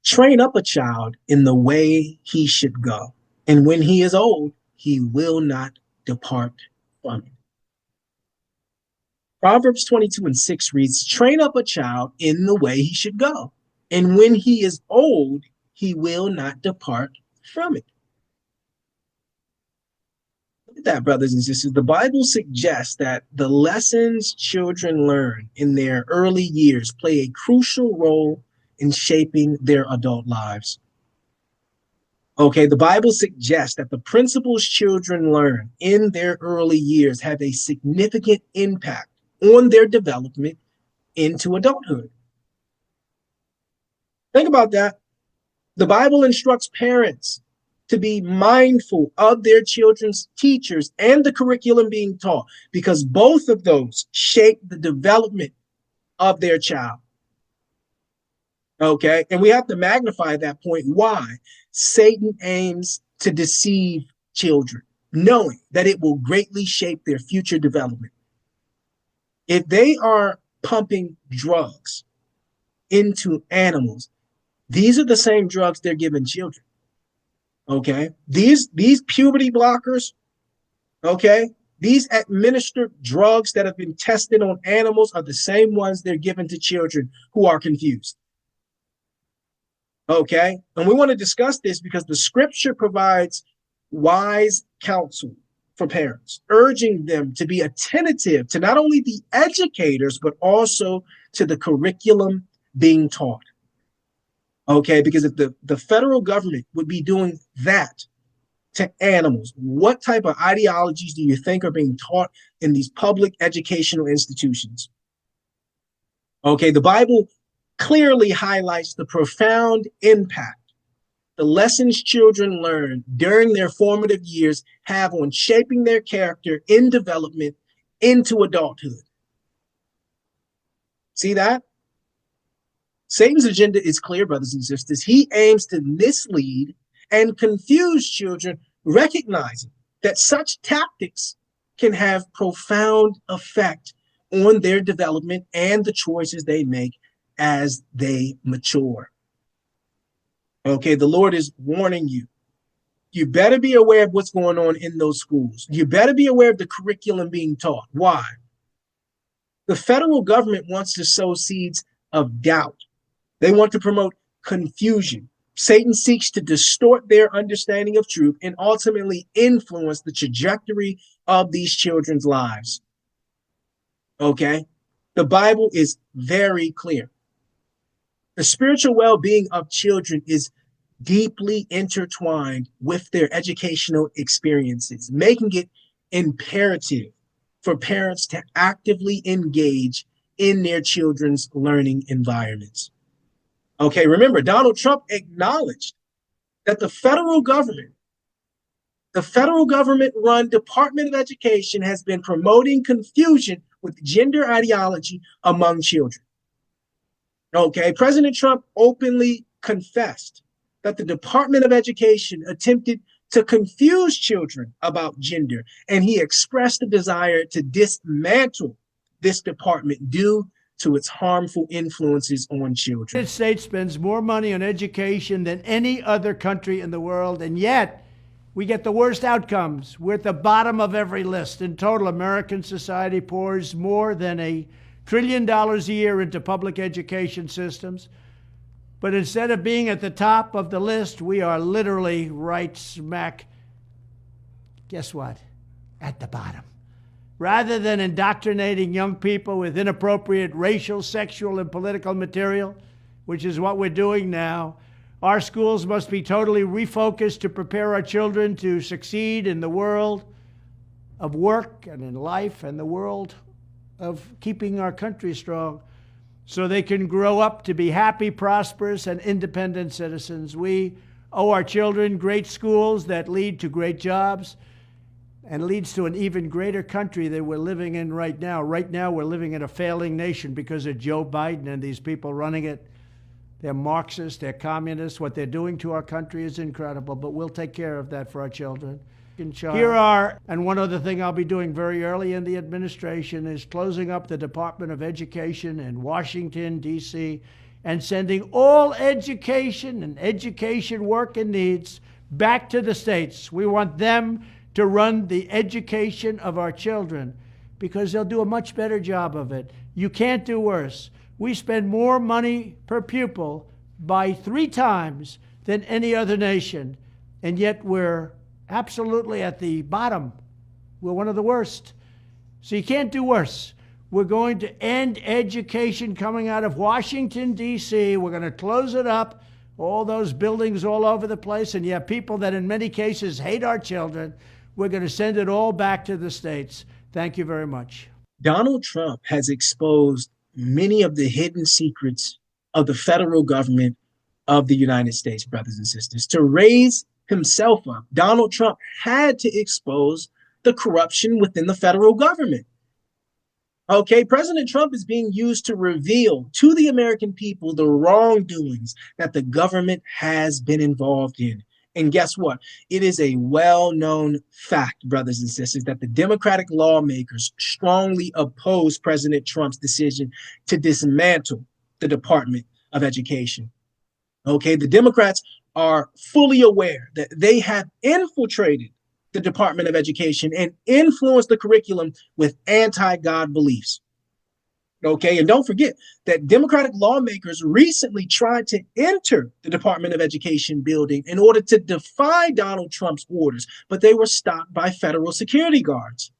"Train up a child in the way he should go, and when he is old, he will not depart from it." Proverbs 22 and 6 reads, "Train up a child in the way he should go, and when he is old, he will not depart from it." Look at that, brothers and sisters. The Bible suggests that the lessons children learn in their early years play a crucial role in shaping their adult lives. Okay, the Bible suggests that the principles children learn in their early years have a significant impact on their development into adulthood. Think about that. The Bible instructs parents to be mindful of their children's teachers and the curriculum being taught, because both of those shape the development of their child. Okay, and we have to magnify that point. Why? Satan aims to deceive children, knowing that it will greatly shape their future development. If they are pumping drugs into animals, these are the same drugs they're giving children. Okay, these puberty blockers, okay, these administered drugs that have been tested on animals are the same ones they're given to children who are confused. Okay, and we want to discuss this because the scripture provides wise counsel for parents, urging them to be attentive to not only the educators, but also to the curriculum being taught. Okay, because if the federal government would be doing that, to animals. What type of ideologies do you think are being taught in these public educational institutions? Okay, the Bible clearly highlights the profound impact the lessons children learn during their formative years have on shaping their character in development into adulthood. See that? Satan's agenda is clear, brothers and sisters. He aims to mislead and confuse children, recognizing that such tactics can have profound effect on their development and the choices they make as they mature. Okay, the Lord is warning you. You better be aware of what's going on in those schools. You better be aware of the curriculum being taught. Why? The federal government wants to sow seeds of doubt. They want to promote confusion. Satan seeks to distort their understanding of truth and ultimately influence the trajectory of these children's lives. Okay? The Bible is very clear. The spiritual well-being of children is deeply intertwined with their educational experiences, making it imperative for parents to actively engage in their children's learning environments. Okay, remember, Donald Trump acknowledged that the federal government-run Department of Education has been promoting confusion with gender ideology among children. Okay, President Trump openly confessed that the Department of Education attempted to confuse children about gender, and he expressed a desire to dismantle this department due to its harmful influences on children.
The United States spends more money on education than any other country in the world, and yet we get the worst outcomes. We're at the bottom of every list. In total, American society pours more than $1 trillion a year into public education systems. But instead of being at the top of the list, we are literally right smack, guess what? At the bottom. Rather than indoctrinating young people with inappropriate racial, sexual, and political material, which is what we're doing now, our schools must be totally refocused to prepare our children to succeed in the world of work and in life and the world of keeping our country strong so they can grow up to be happy, prosperous, and independent citizens. We owe our children great schools that lead to great jobs and leads to an even greater country that we're living in right now. Right now, we're living in a failing nation because of Joe Biden and these people running it. They're Marxists, they're communists. What they're doing to our country is incredible, but we'll take care of that for our children. Here are, and one other thing I'll be doing very early in the administration is closing up the Department of Education in Washington, D.C., and sending all education and education work and needs back to the states. We want them to run the education of our children because they'll do a much better job of it. You can't do worse. We spend more money per pupil by 3 times than any other nation, and yet we're absolutely at the bottom. We're one of the worst. So you can't do worse. We're going to end education coming out of Washington, D.C. We're going to close it up, all those buildings all over the place, and you have people that in many cases hate our children. We're going to send it all back to the states. Thank you very much.
Donald Trump has exposed many of the hidden secrets of the federal government of the United States, brothers and sisters. To raise himself up, Donald Trump had to expose the corruption within the federal government. Okay, President Trump is being used to reveal to the American people the wrongdoings that the government has been involved in. And guess what? It is a well-known fact, brothers and sisters, that the Democratic lawmakers strongly oppose President Trump's decision to dismantle the Department of Education. Okay, the Democrats are fully aware that they have infiltrated the Department of Education and influenced the curriculum with anti-God beliefs. Okay, and don't forget that Democratic lawmakers recently tried to enter the Department of Education building in order to defy Donald Trump's orders, but they were stopped by federal security guards.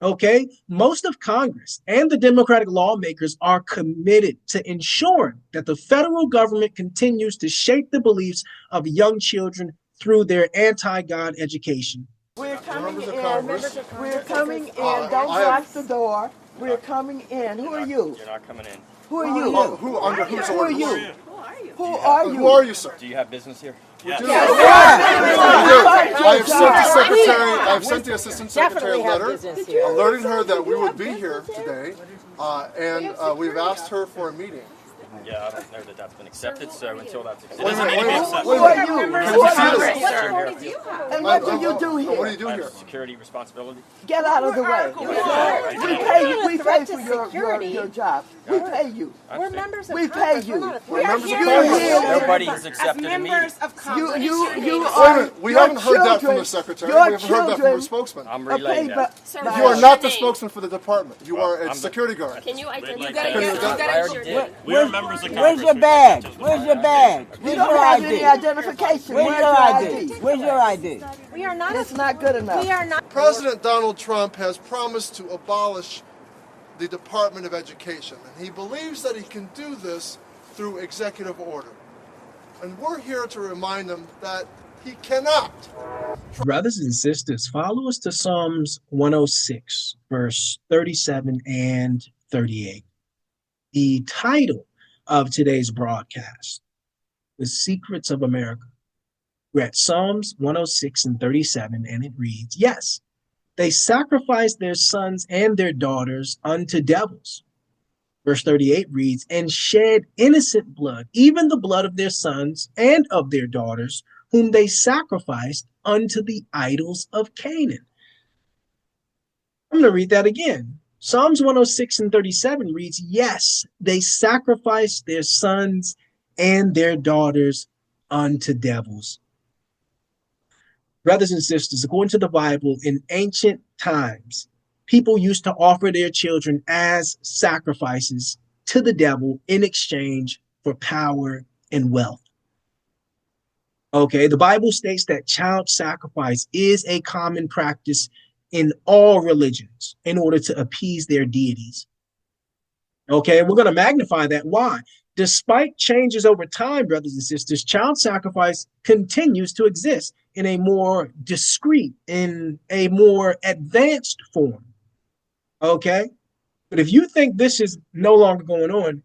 Okay, most of Congress and the Democratic lawmakers are committed to ensuring that the federal government continues to shape the beliefs of young children through their anti-God education.
We're coming in. We're coming in. Don't block the door. We're coming in. Who are you?
You're not coming in.
Who are you?
Who under whose
Who are
orders?
you? Who are you?
Who are you, sir?
Do you have business here?
Yes. I have sent the assistant secretary a letter alerting her that we would be here today, and we've asked her for a meeting.
Yeah, I don't know that that's been accepted, so until that's accepted.
Who are you? And what do you do here?
What do you do here?
Security responsibility.
Get out of the way. We pay you. We pay for your job. We pay you.
We're members of
We pay you.
We're members of
Nobody has accepted a meeting.
You are.
We haven't heard that from the secretary. We haven't heard that from the spokesman.
I'm relaying that.
You are not the spokesman for the department. You are a security guard.
Can you identify?
We're members of Congress.
Where's your badge? Where's your badge? We don't have any identification. Where's your ID? Where's your ID?
We are not.
It's not good enough.
We are not.
President Donald Trump has promised to abolish the Department of Education, and he believes that he can do this through executive order. And we're here to remind him that he cannot.
Brothers and sisters, follow us to Psalms 106, verse 37 and 38. The title of today's broadcast, The Secrets of America. We're at Psalms 106 and 37, and it reads, yes, they sacrificed their sons and their daughters unto devils. Verse 38 reads, and shed innocent blood, even the blood of their sons and of their daughters, whom they sacrificed unto the idols of Canaan. I'm going to read that again. Psalms 106 and 37 reads, yes, they sacrificed their sons and their daughters unto devils. Brothers and sisters, according to the Bible, in ancient times, people used to offer their children as sacrifices to the devil in exchange for power and wealth. Okay, the Bible states that child sacrifice is a common practice in all religions in order to appease their deities. Okay, and we're going to magnify that. Why? Despite changes over time, brothers and sisters, child sacrifice continues to exist in a more discreet, in a more advanced form. Okay, but if you think this is no longer going on,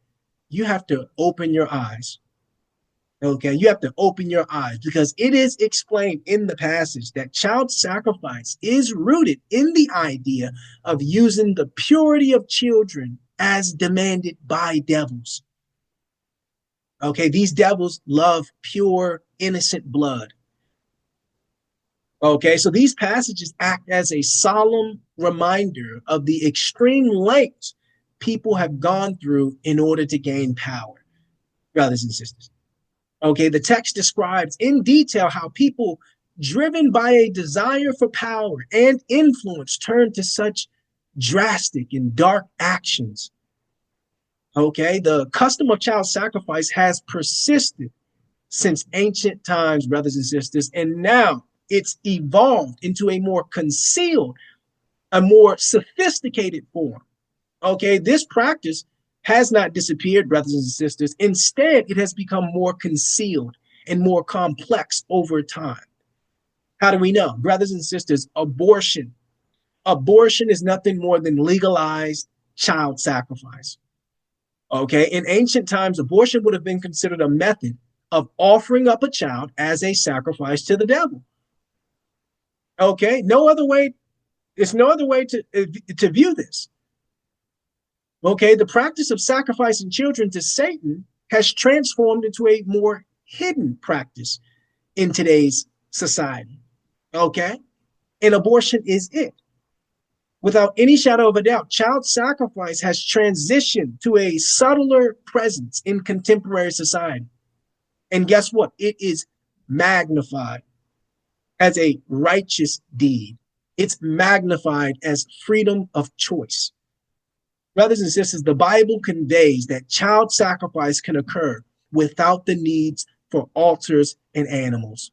you have to open your eyes. Okay, you have to open your eyes, because it is explained in the passage that child sacrifice is rooted in the idea of using the purity of children as demanded by devils. Okay, these devils love pure, innocent blood. Okay, so these passages act as a solemn reminder of the extreme lengths people have gone through in order to gain power, brothers and sisters. Okay, the text describes in detail how people driven by a desire for power and influence turn to such drastic and dark actions. Okay, the custom of child sacrifice has persisted since ancient times, brothers and sisters, and now it's evolved into a more concealed, a more sophisticated form. Okay, this practice has not disappeared, brothers and sisters. Instead, it has become more concealed and more complex over time. How do we know? Brothers and sisters, abortion is nothing more than legalized child sacrifice. Okay, in ancient times, abortion would have been considered a method of offering up a child as a sacrifice to the devil. Okay, there's no other way to view this. Okay, the practice of sacrificing children to Satan has transformed into a more hidden practice in today's society. Okay, and abortion is it. Without any shadow of a doubt, child sacrifice has transitioned to a subtler presence in contemporary society. And guess what? It is magnified as a righteous deed. It's magnified as freedom of choice. Brothers and sisters, the Bible conveys that child sacrifice can occur without the needs for altars and animals.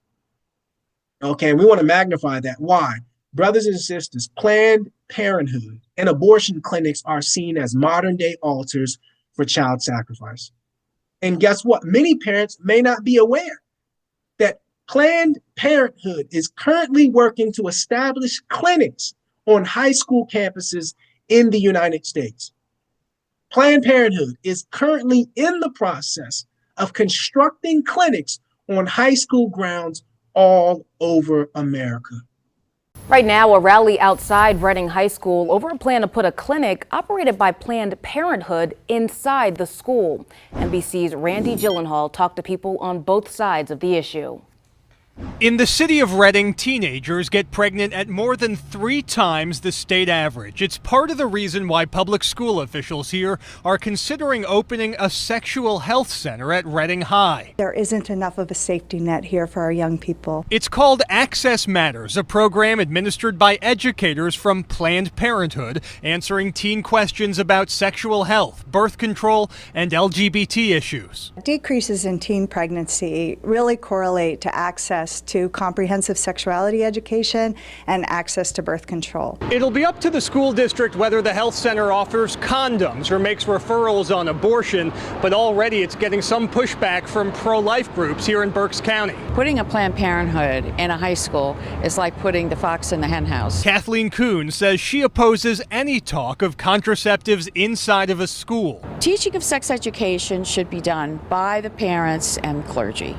Okay, and we want to magnify that. Why? Brothers and sisters, Planned Parenthood and abortion clinics are seen as modern day altars for child sacrifice. And guess what? Many parents may not be aware that Planned Parenthood is currently working to establish clinics on high school campuses in the United States. Planned Parenthood is currently in the process of constructing clinics on high school grounds all over America.
Right now, a rally outside Reading High School over a plan to put a clinic operated by Planned Parenthood inside the school. NBC's Randy Gyllenhaal talked to people on both sides of the issue.
In the city of Reading, teenagers get pregnant at more than 3 times the state average. It's part of the reason why public school officials here are considering opening a sexual health center at Reading High.
There isn't enough of a safety net here for our young people.
It's called Access Matters, a program administered by educators from Planned Parenthood, answering teen questions about sexual health, birth control, and LGBT issues.
Decreases in teen pregnancy really correlate to access to comprehensive sexuality education and access to birth control.
It'll be up to the school district whether the health center offers condoms or makes referrals on abortion, but already it's getting some pushback from pro-life groups here in Berks County.
Putting a Planned Parenthood in a high school is like putting the fox in the hen house.
Kathleen Kuhn says she opposes any talk of contraceptives inside of a school.
Teaching of sex education should be done by the parents and clergy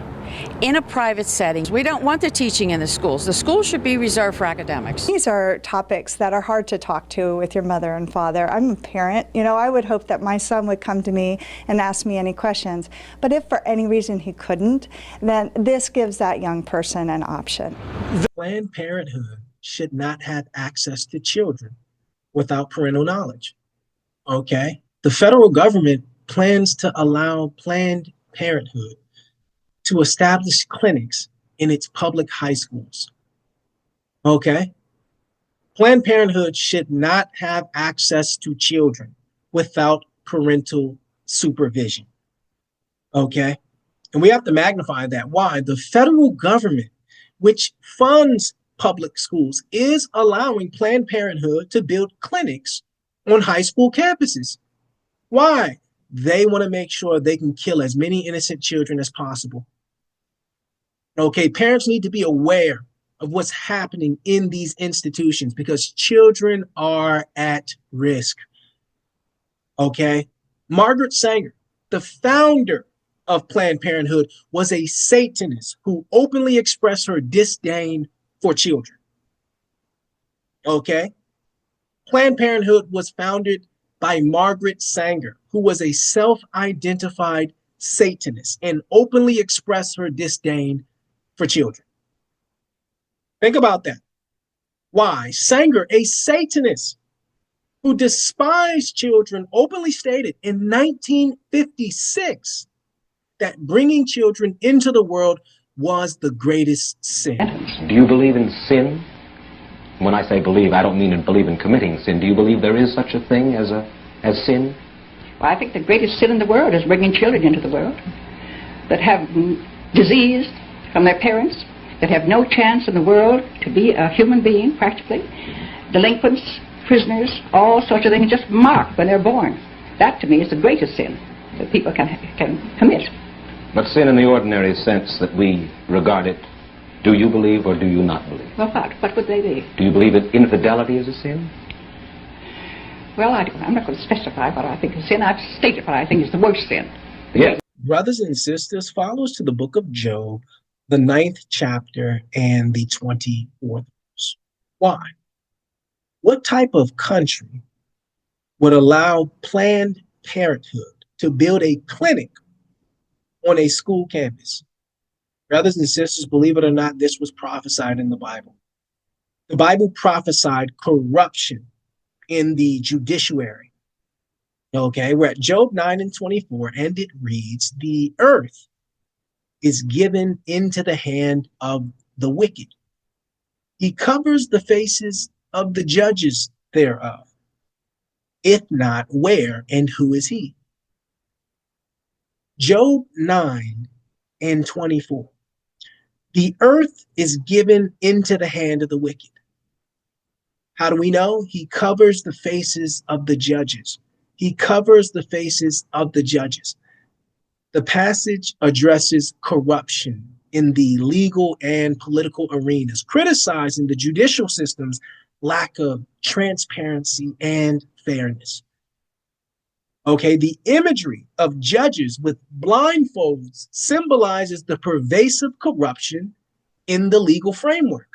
in a private setting. We don't want the teaching in the schools. The schools should be reserved for academics.
These are topics that are hard to talk to with your mother and father. I'm a parent. I would hope that my son would come to me and ask me any questions. But if for any reason he couldn't, then this gives that young person an option.
Planned Parenthood should not have access to children without parental knowledge. Okay? The federal government plans to allow Planned Parenthood to establish clinics in its public high schools. Okay? Planned Parenthood should not have access to children without parental supervision. Okay? And we have to magnify that. Why? The federal government, which funds public schools, is allowing Planned Parenthood to build clinics on high school campuses. Why? They want to make sure they can kill as many innocent children as possible. Okay, parents need to be aware of what's happening in these institutions because children are at risk. Okay, Margaret Sanger, the founder of Planned Parenthood, was a Satanist who openly expressed her disdain for children. Okay, Planned Parenthood was founded by Margaret Sanger, who was a self-identified Satanist and openly expressed her disdain for children. Think about that. Why? Sanger, a Satanist who despised children, openly stated in 1956 that bringing children into the world was the greatest sin.
Do you believe in sin? When I say believe, I don't mean believe in committing sin. Do you believe there is such a thing as sin?
Well, I think the greatest sin in the world is bringing children into the world that have disease from their parents, that have no chance in the world to be a human being, practically. Delinquents, prisoners, all sorts of things just marked when they're born. That, to me, is the greatest sin that people can commit.
But sin in the ordinary sense that we regard it, do you believe or do you not believe?
Well, what would they be?
Do you believe that infidelity is a sin?
Well, I'm not going to specify what I think is sin. I've stated what I think is the worst sin.
Yes.
Brothers and sisters, follow us to the book of Job, the 9th chapter and the 24th verse. Why? What type of country would allow Planned Parenthood to build a clinic on a school campus? Brothers and sisters, believe it or not, this was prophesied in the Bible. The Bible prophesied corruption in the judiciary. Okay, we're at Job 9 and 24, and it reads, the earth is given into the hand of the wicked. He covers the faces of the judges thereof. If not, where and who is he? Job 9 and 24. The earth is given into the hand of the wicked. How do we know? He covers the faces of the judges. He covers the faces of the judges. The passage addresses corruption in the legal and political arenas, criticizing the judicial system's lack of transparency and fairness. Okay, the imagery of judges with blindfolds symbolizes the pervasive corruption in the legal framework.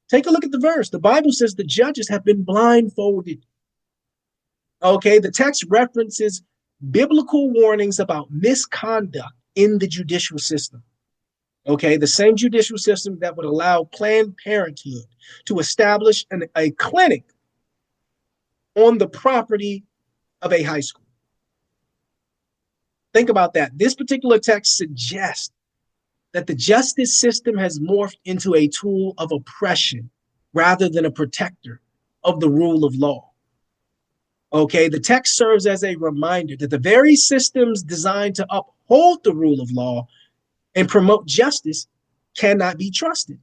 Take a look at the verse. The Bible says the judges have been blindfolded. Okay, the text references biblical warnings about misconduct in the judicial system. Okay, the same judicial system that would allow Planned Parenthood to establish a clinic on the property of a high school. Think about that. This particular text suggests that the justice system has morphed into a tool of oppression rather than a protector of the rule of law. Okay, the text serves as a reminder that the very systems designed to uphold the rule of law and promote justice cannot be trusted.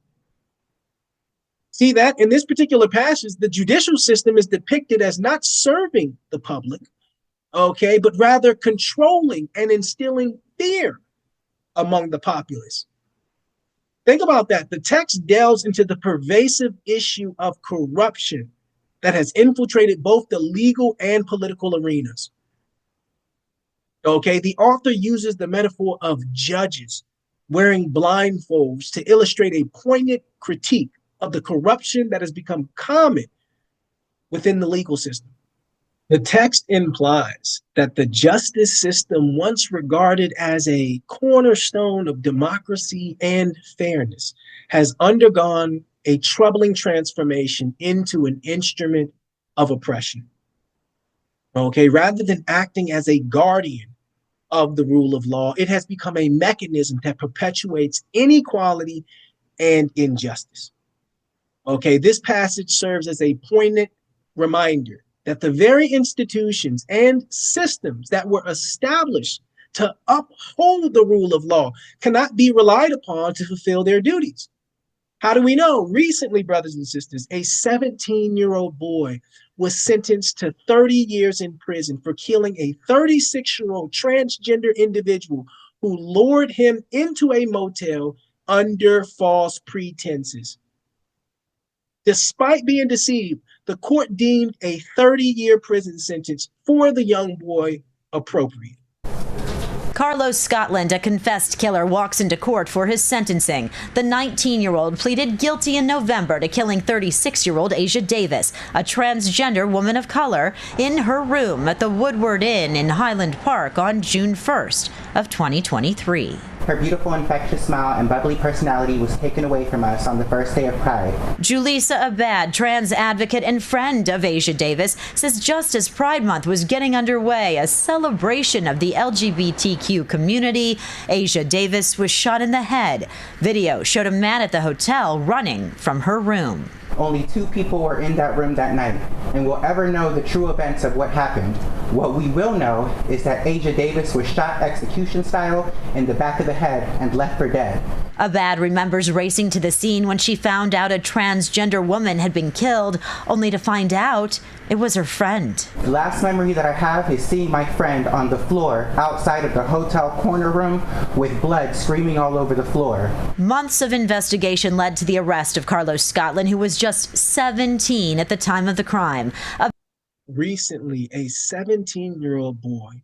See that in this particular passage, the judicial system is depicted as not serving the public, okay, but rather controlling and instilling fear among the populace. Think about that. The text delves into the pervasive issue of corruption that has infiltrated both the legal and political arenas. Okay, the author uses the metaphor of judges wearing blindfolds to illustrate a poignant critique of the corruption that has become common within the legal system. The text implies that the justice system, once regarded as a cornerstone of democracy and fairness, has undergone a troubling transformation into an instrument of oppression. Okay, rather than acting as a guardian of the rule of law, it has become a mechanism that perpetuates inequality and injustice. Okay, this passage serves as a poignant reminder that the very institutions and systems that were established to uphold the rule of law cannot be relied upon to fulfill their duties. How do we know? Recently, brothers and sisters, a 17-year-old boy was sentenced to 30 years in prison for killing a 36-year-old transgender individual who lured him into a motel under false pretenses. Despite being deceived, the court deemed a 30-year prison sentence for the young boy appropriate.
Carlos Scotland, a confessed killer, walks into court for his sentencing. The 19-year-old pleaded guilty in November to killing 36-year-old Asia Davis, a transgender woman of color, in her room at the Woodward Inn in Highland Park on June 1st of 2023.
Her beautiful, infectious smile and bubbly personality was taken away from us on the first day of Pride.
Julissa Abad, trans advocate and friend of Asia Davis, says just as Pride Month was getting underway, a celebration of the LGBTQ community, Asia Davis was shot in the head. Video showed a man at the hotel running from her room.
Only 2 people were in that room that night, and we'll ever know the true events of what happened. What we will know is that Asia Davis was shot execution style in the back of the head and left for dead.
Abad remembers racing to the scene when she found out a transgender woman had been killed, only to find out it was her friend.
The last memory that I have is seeing my friend on the floor outside of the hotel corner room with blood streaming all over the floor.
Months of investigation led to the arrest of Carlos Scotland, who was just 17 at the time of the crime.
Recently, a 17-year-old boy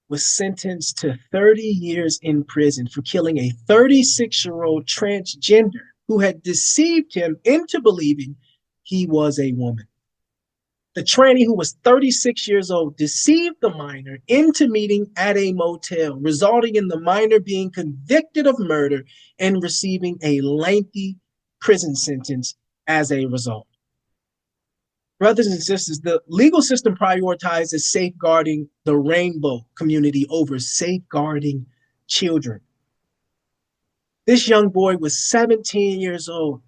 was sentenced to 30 years in prison for killing a 36-year-old transgender who had deceived him into believing he was a woman. The tranny, who was 36 years old, deceived the minor into meeting at a motel, resulting in the minor being convicted of murder and receiving a lengthy prison sentence as a result. Brothers and sisters, the legal system prioritizes safeguarding the rainbow community over safeguarding children. This young boy was 17 years old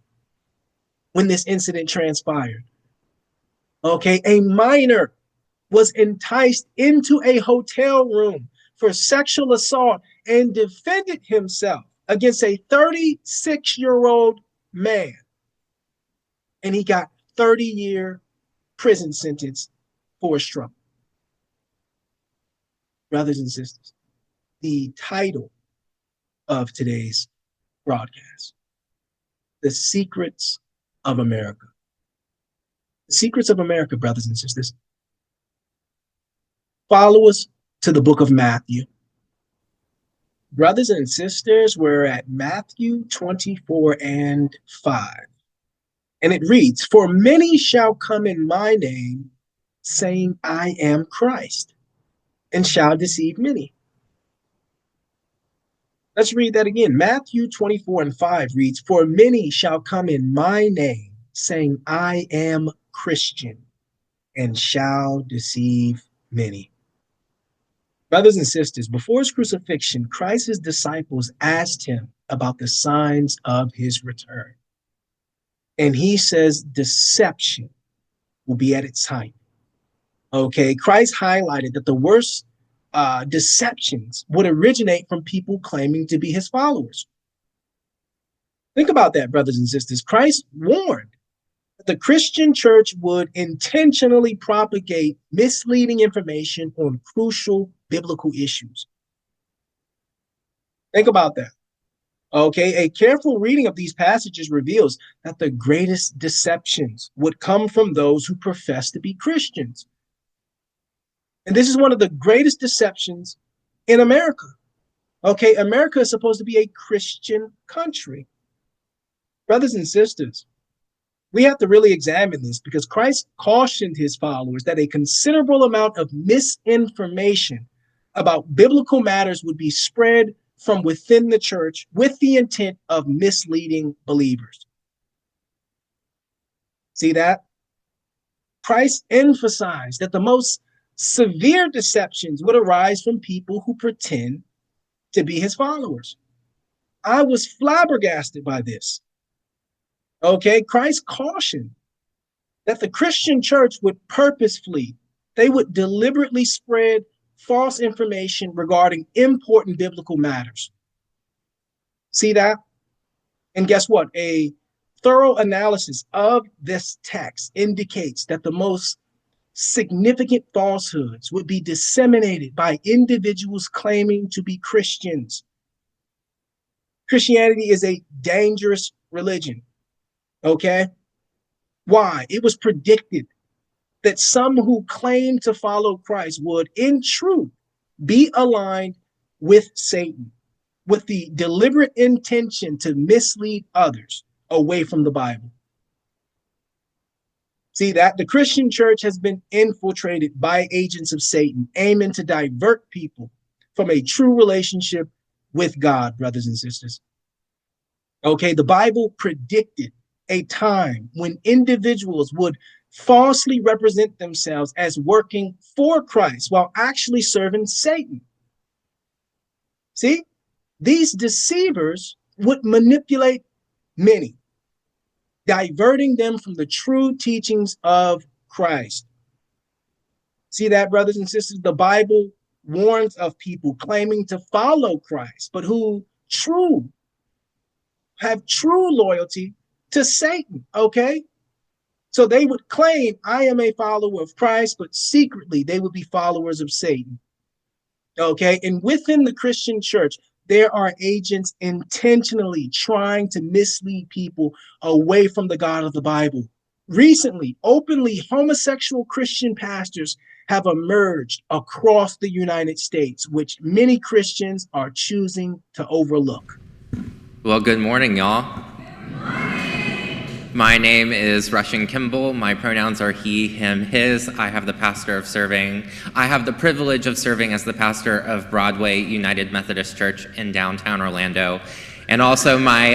when this incident transpired. Okay, a minor was enticed into a hotel room for sexual assault and defended himself against a 36-year-old man. And he got 30-year prison sentence for his trouble. Brothers and sisters, the title of today's broadcast. The Secrets of America. The Secrets of America, brothers and sisters. Follow us to the book of Matthew. Brothers and sisters, we're at Matthew 24:5. And it reads, "For many shall come in my name, saying, I am Christ, and shall deceive many." Let's read that again. Matthew 24:5 reads, "For many shall come in my name, saying, I am Christian, and shall deceive many." Brothers and sisters, before his crucifixion, Christ's disciples asked him about the signs of his return. And he says deception will be at its height. Okay, Christ highlighted that the worst deceptions would originate from people claiming to be his followers. Think about that, brothers and sisters. Christ warned that the Christian church would intentionally propagate misleading information on crucial biblical issues. Think about that. Okay, a careful reading of these passages reveals that the greatest deceptions would come from those who profess to be Christians. And this is one of the greatest deceptions in America. Okay, America is supposed to be a Christian country. Brothers and sisters, we have to really examine this because Christ cautioned his followers that a considerable amount of misinformation about biblical matters would be spread from within the church with the intent of misleading believers. See that? Christ emphasized that the most severe deceptions would arise from people who pretend to be his followers. I was flabbergasted by this. Okay, Christ cautioned that the Christian church would purposefully, they would deliberately spread false information regarding important biblical matters. See that? And guess what? A thorough analysis of this text indicates that the most significant falsehoods would be disseminated by individuals claiming to be Christians. Christianity is a dangerous religion. Okay? Why? It was predicted that some who claim to follow Christ would, in truth, be aligned with Satan, with the deliberate intention to mislead others away from the Bible. See that? The Christian church has been infiltrated by agents of Satan, aiming to divert people from a true relationship with God, brothers and sisters. Okay, the Bible predicted a time when individuals would falsely represent themselves as working for Christ while actually serving Satan. See, these deceivers would manipulate many, diverting them from the true teachings of Christ. See that, brothers and sisters? The Bible warns of people claiming to follow Christ, but who have true loyalty to Satan, okay? So they would claim, I am a follower of Christ, but secretly they would be followers of Satan, okay? And within the Christian church, there are agents intentionally trying to mislead people away from the God of the Bible. Recently, openly homosexual Christian pastors have emerged across the United States, which many Christians are choosing to overlook.
Well, good morning, y'all. My name is Russian Kimball. My pronouns are he, him, his. I have the privilege of serving as the pastor of Broadway United Methodist Church in downtown Orlando. And also my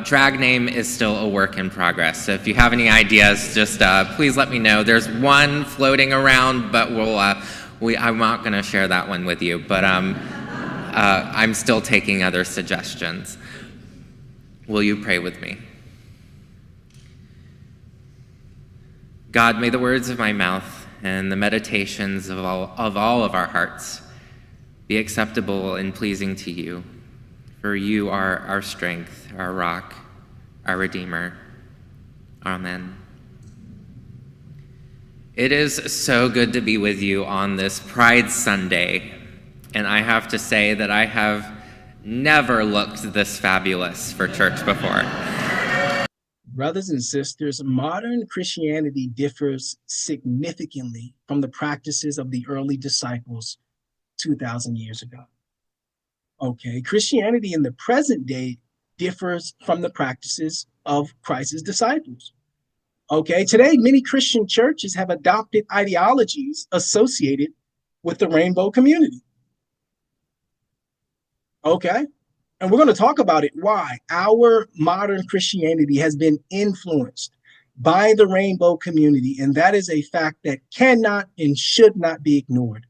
drag name is still a work in progress. So if you have any ideas, just please let me know. There's one floating around, but I'm not going to share that one with you. But I'm still taking other suggestions. Will you pray with me? God, may the words of my mouth and the meditations of all of our hearts be acceptable and pleasing to you, for you are our strength, our rock, our Redeemer. Amen. It is so good to be with you on this Pride Sunday. And I have to say that I have never looked this fabulous for church before.
Brothers and sisters, modern Christianity differs significantly from the practices of the early disciples 2,000 years ago. Okay, Christianity in the present day differs from the practices of Christ's disciples. Okay, today many Christian churches have adopted ideologies associated with the rainbow community. Okay, and we're going to talk about it, why our modern Christianity has been influenced by the rainbow community, and that is a fact that cannot and should not be ignored.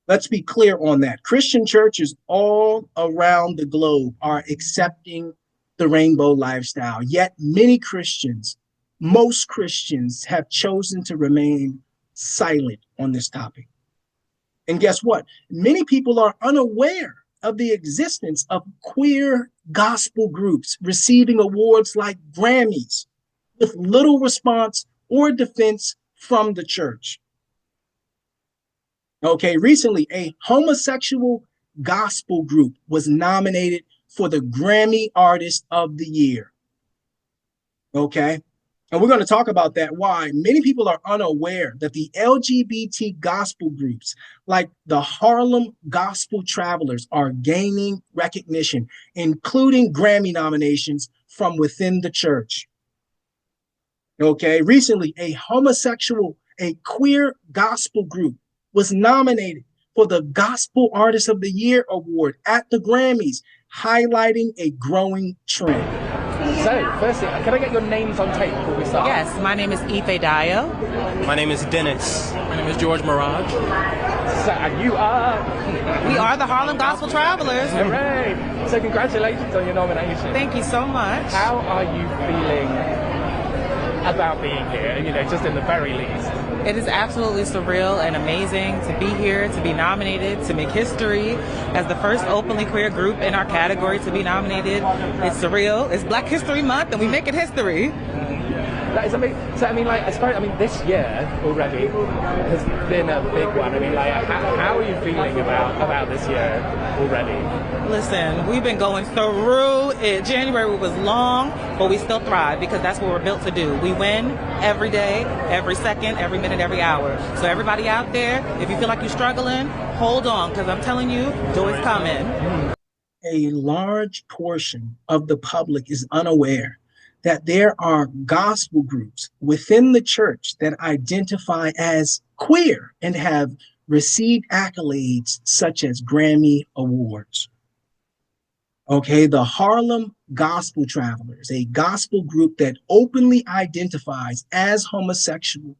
Let's be clear on that. Christian churches all around the globe are accepting the rainbow lifestyle, yet many Christians, most Christians, have chosen to remain silent on this topic. And guess what? Many people are unaware of the existence of queer gospel groups receiving awards like Grammys with little response or defense from the church. Okay, recently a homosexual gospel group was nominated for the Grammy Artist of the Year. Okay, and we're going to talk about that, why many people are unaware that the LGBT gospel groups like the Harlem Gospel Travelers are gaining recognition, including Grammy nominations from within the church. Okay, recently a queer gospel group was nominated for the Gospel Artist of the Year award at the Grammys, highlighting a growing trend.
So, firstly, can I get your names on tape before we start?
Yes, my name is Ife Dio.
My name is Dennis. My name is George Mirage. So, and you are?
We are the Harlem Gospel Travelers.
Hooray! So, congratulations on your nomination.
Thank you so much.
How are you feeling about being here, just in the very least?
It is absolutely surreal and amazing to be here, to be nominated, to make history as the first openly queer group in our category to be nominated. It's surreal. It's Black History Month and we make it history.
That is amazing. So, this year already has been a big one. How are you feeling about this year already?
Listen, we've been going through it. January was long, but we still thrive because that's what we're built to do. We win every day, every second, every minute, every hour. So everybody out there, if you feel like you're struggling, hold on, because I'm telling you, joy's coming.
A large portion of the public is unaware that there are gospel groups within the church that identify as queer and have received accolades such as Grammy Awards. Okay, the Harlem Gospel Travelers, a gospel group that openly identifies as homosexual,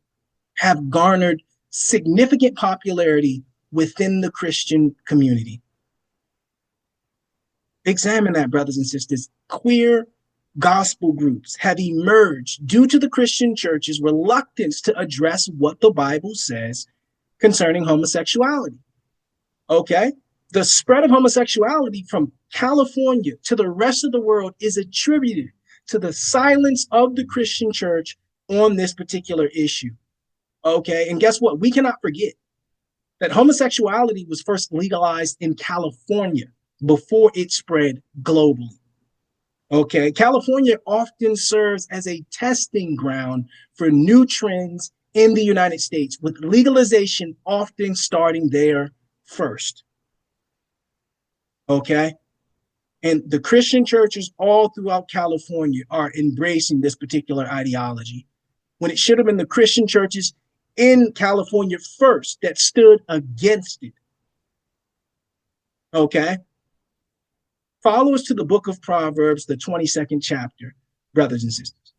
have garnered significant popularity within the Christian community. Examine that, brothers and sisters. Queer gospel groups have emerged due to the Christian church's reluctance to address what the Bible says concerning homosexuality. Okay? The spread of homosexuality from California to the rest of the world is attributed to the silence of the Christian church on this particular issue. Okay? And guess what? We cannot forget that homosexuality was first legalized in California before it spread globally. Okay, California often serves as a testing ground for new trends in the United States, with legalization often starting there first. Okay, and the Christian churches all throughout California are embracing this particular ideology, when it should have been the Christian churches in California first that stood against it. Okay. Follow us to the book of Proverbs, the 22nd chapter, brothers and sisters.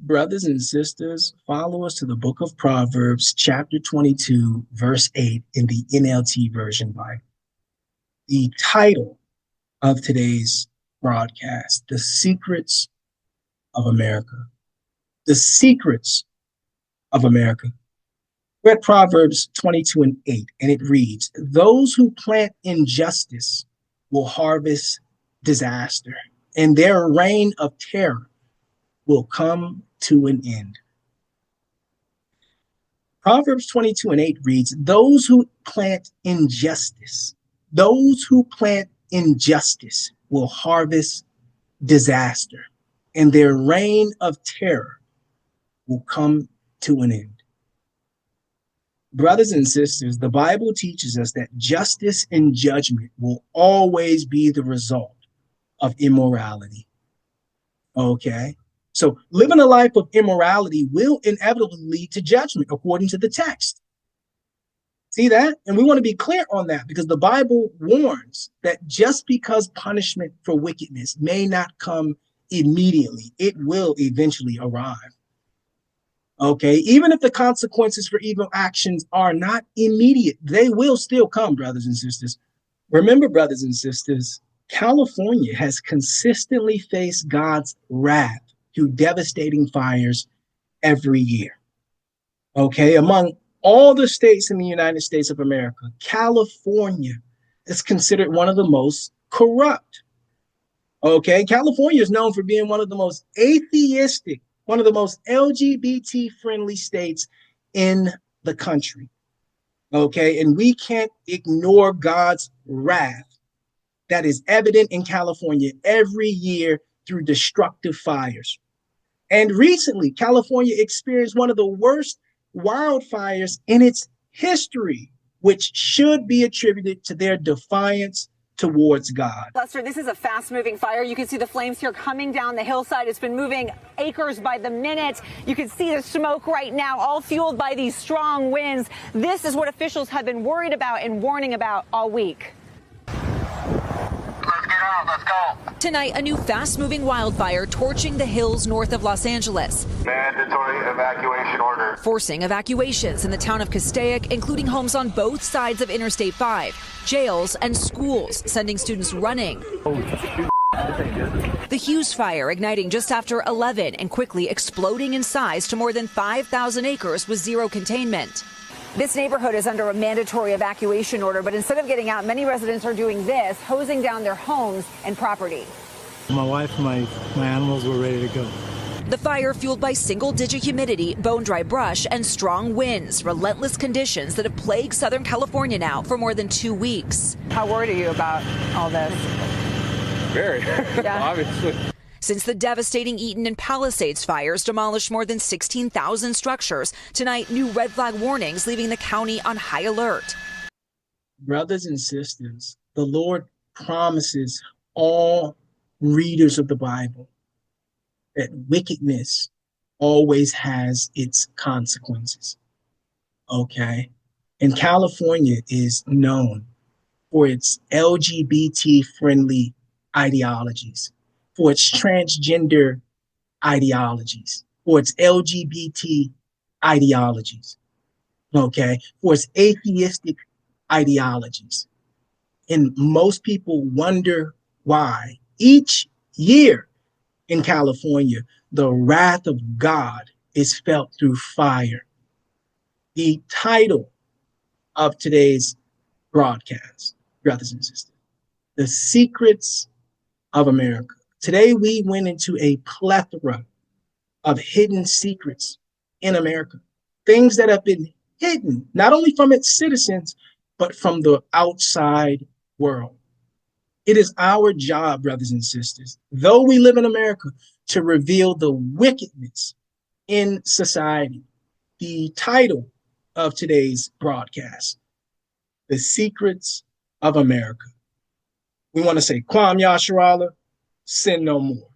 Brothers and sisters, follow us to the book of Proverbs, chapter 22, verse 8 in the NLT version Bible. The title of today's broadcast, The Secrets of America. The Secrets of America. We're at Proverbs 22 and 8, and it reads, "Those who plant injustice will harvest disaster, and their reign of terror will come to an end." Proverbs 22:8 reads, those who plant injustice will harvest disaster, and their reign of terror will come to an end. Brothers and sisters, the Bible teaches us that justice and judgment will always be the result of immorality. Okay? So living a life of immorality will inevitably lead to judgment, according to the text. See that? And we want to be clear on that, because the Bible warns that just because punishment for wickedness may not come immediately, it will eventually arrive. Okay, even if the consequences for evil actions are not immediate, they will still come, brothers and sisters. Remember, brothers and sisters, California has consistently faced God's wrath through devastating fires every year. Okay, among all the states in the United States of America, California is considered one of the most corrupt. Okay, California is known for being one of the most atheistic, one of the most LGBT-friendly states in the country. Okay, and we can't ignore God's wrath that is evident in California every year through destructive fires. And recently, California experienced one of the worst wildfires in its history, which should be attributed to their defiance towards God.
Lester, this is a fast-moving fire. You can see the flames here coming down the hillside. It's been moving acres by the minute. You can see the smoke right now, all fueled by these strong winds. This is what officials have been worried about and warning about all week.
Let's go.
Tonight, a new fast-moving wildfire torching the hills north of Los Angeles.
Mandatory evacuation order.
Forcing evacuations in the town of Castaic, including homes on both sides of Interstate 5, jails and schools, sending students running. The Hughes fire igniting just after 11 and quickly exploding in size to more than 5,000 acres with zero containment.
This neighborhood is under a mandatory evacuation order, but instead of getting out, many residents are doing this, hosing down their homes and property.
My wife and my animals were ready to go.
The fire fueled by single-digit humidity, bone-dry brush, and strong winds, relentless conditions that have plagued Southern California now for more than 2 weeks.
How worried are you about all this?
Very,
Yeah.
obviously.
Since the devastating Eaton and Palisades fires demolished more than 16,000 structures, tonight new red flag warnings leaving the county on high alert.
Brothers and sisters, the Lord promises all readers of the Bible that wickedness always has its consequences. Okay? And California is known for its LGBT-friendly ideologies, for its transgender ideologies, for its LGBT ideologies, okay, for its atheistic ideologies. And most people wonder why each year in California, the wrath of God is felt through fire. The title of today's broadcast, brothers and sisters, The Secrets of America. Today, we went into a plethora of hidden secrets in America, things that have been hidden, not only from its citizens, but from the outside world. It is our job, brothers and sisters, though we live in America, to reveal the wickedness in society. The title of today's broadcast, The Secrets of America. We want to say, Kwam Yasharallah, sin no more.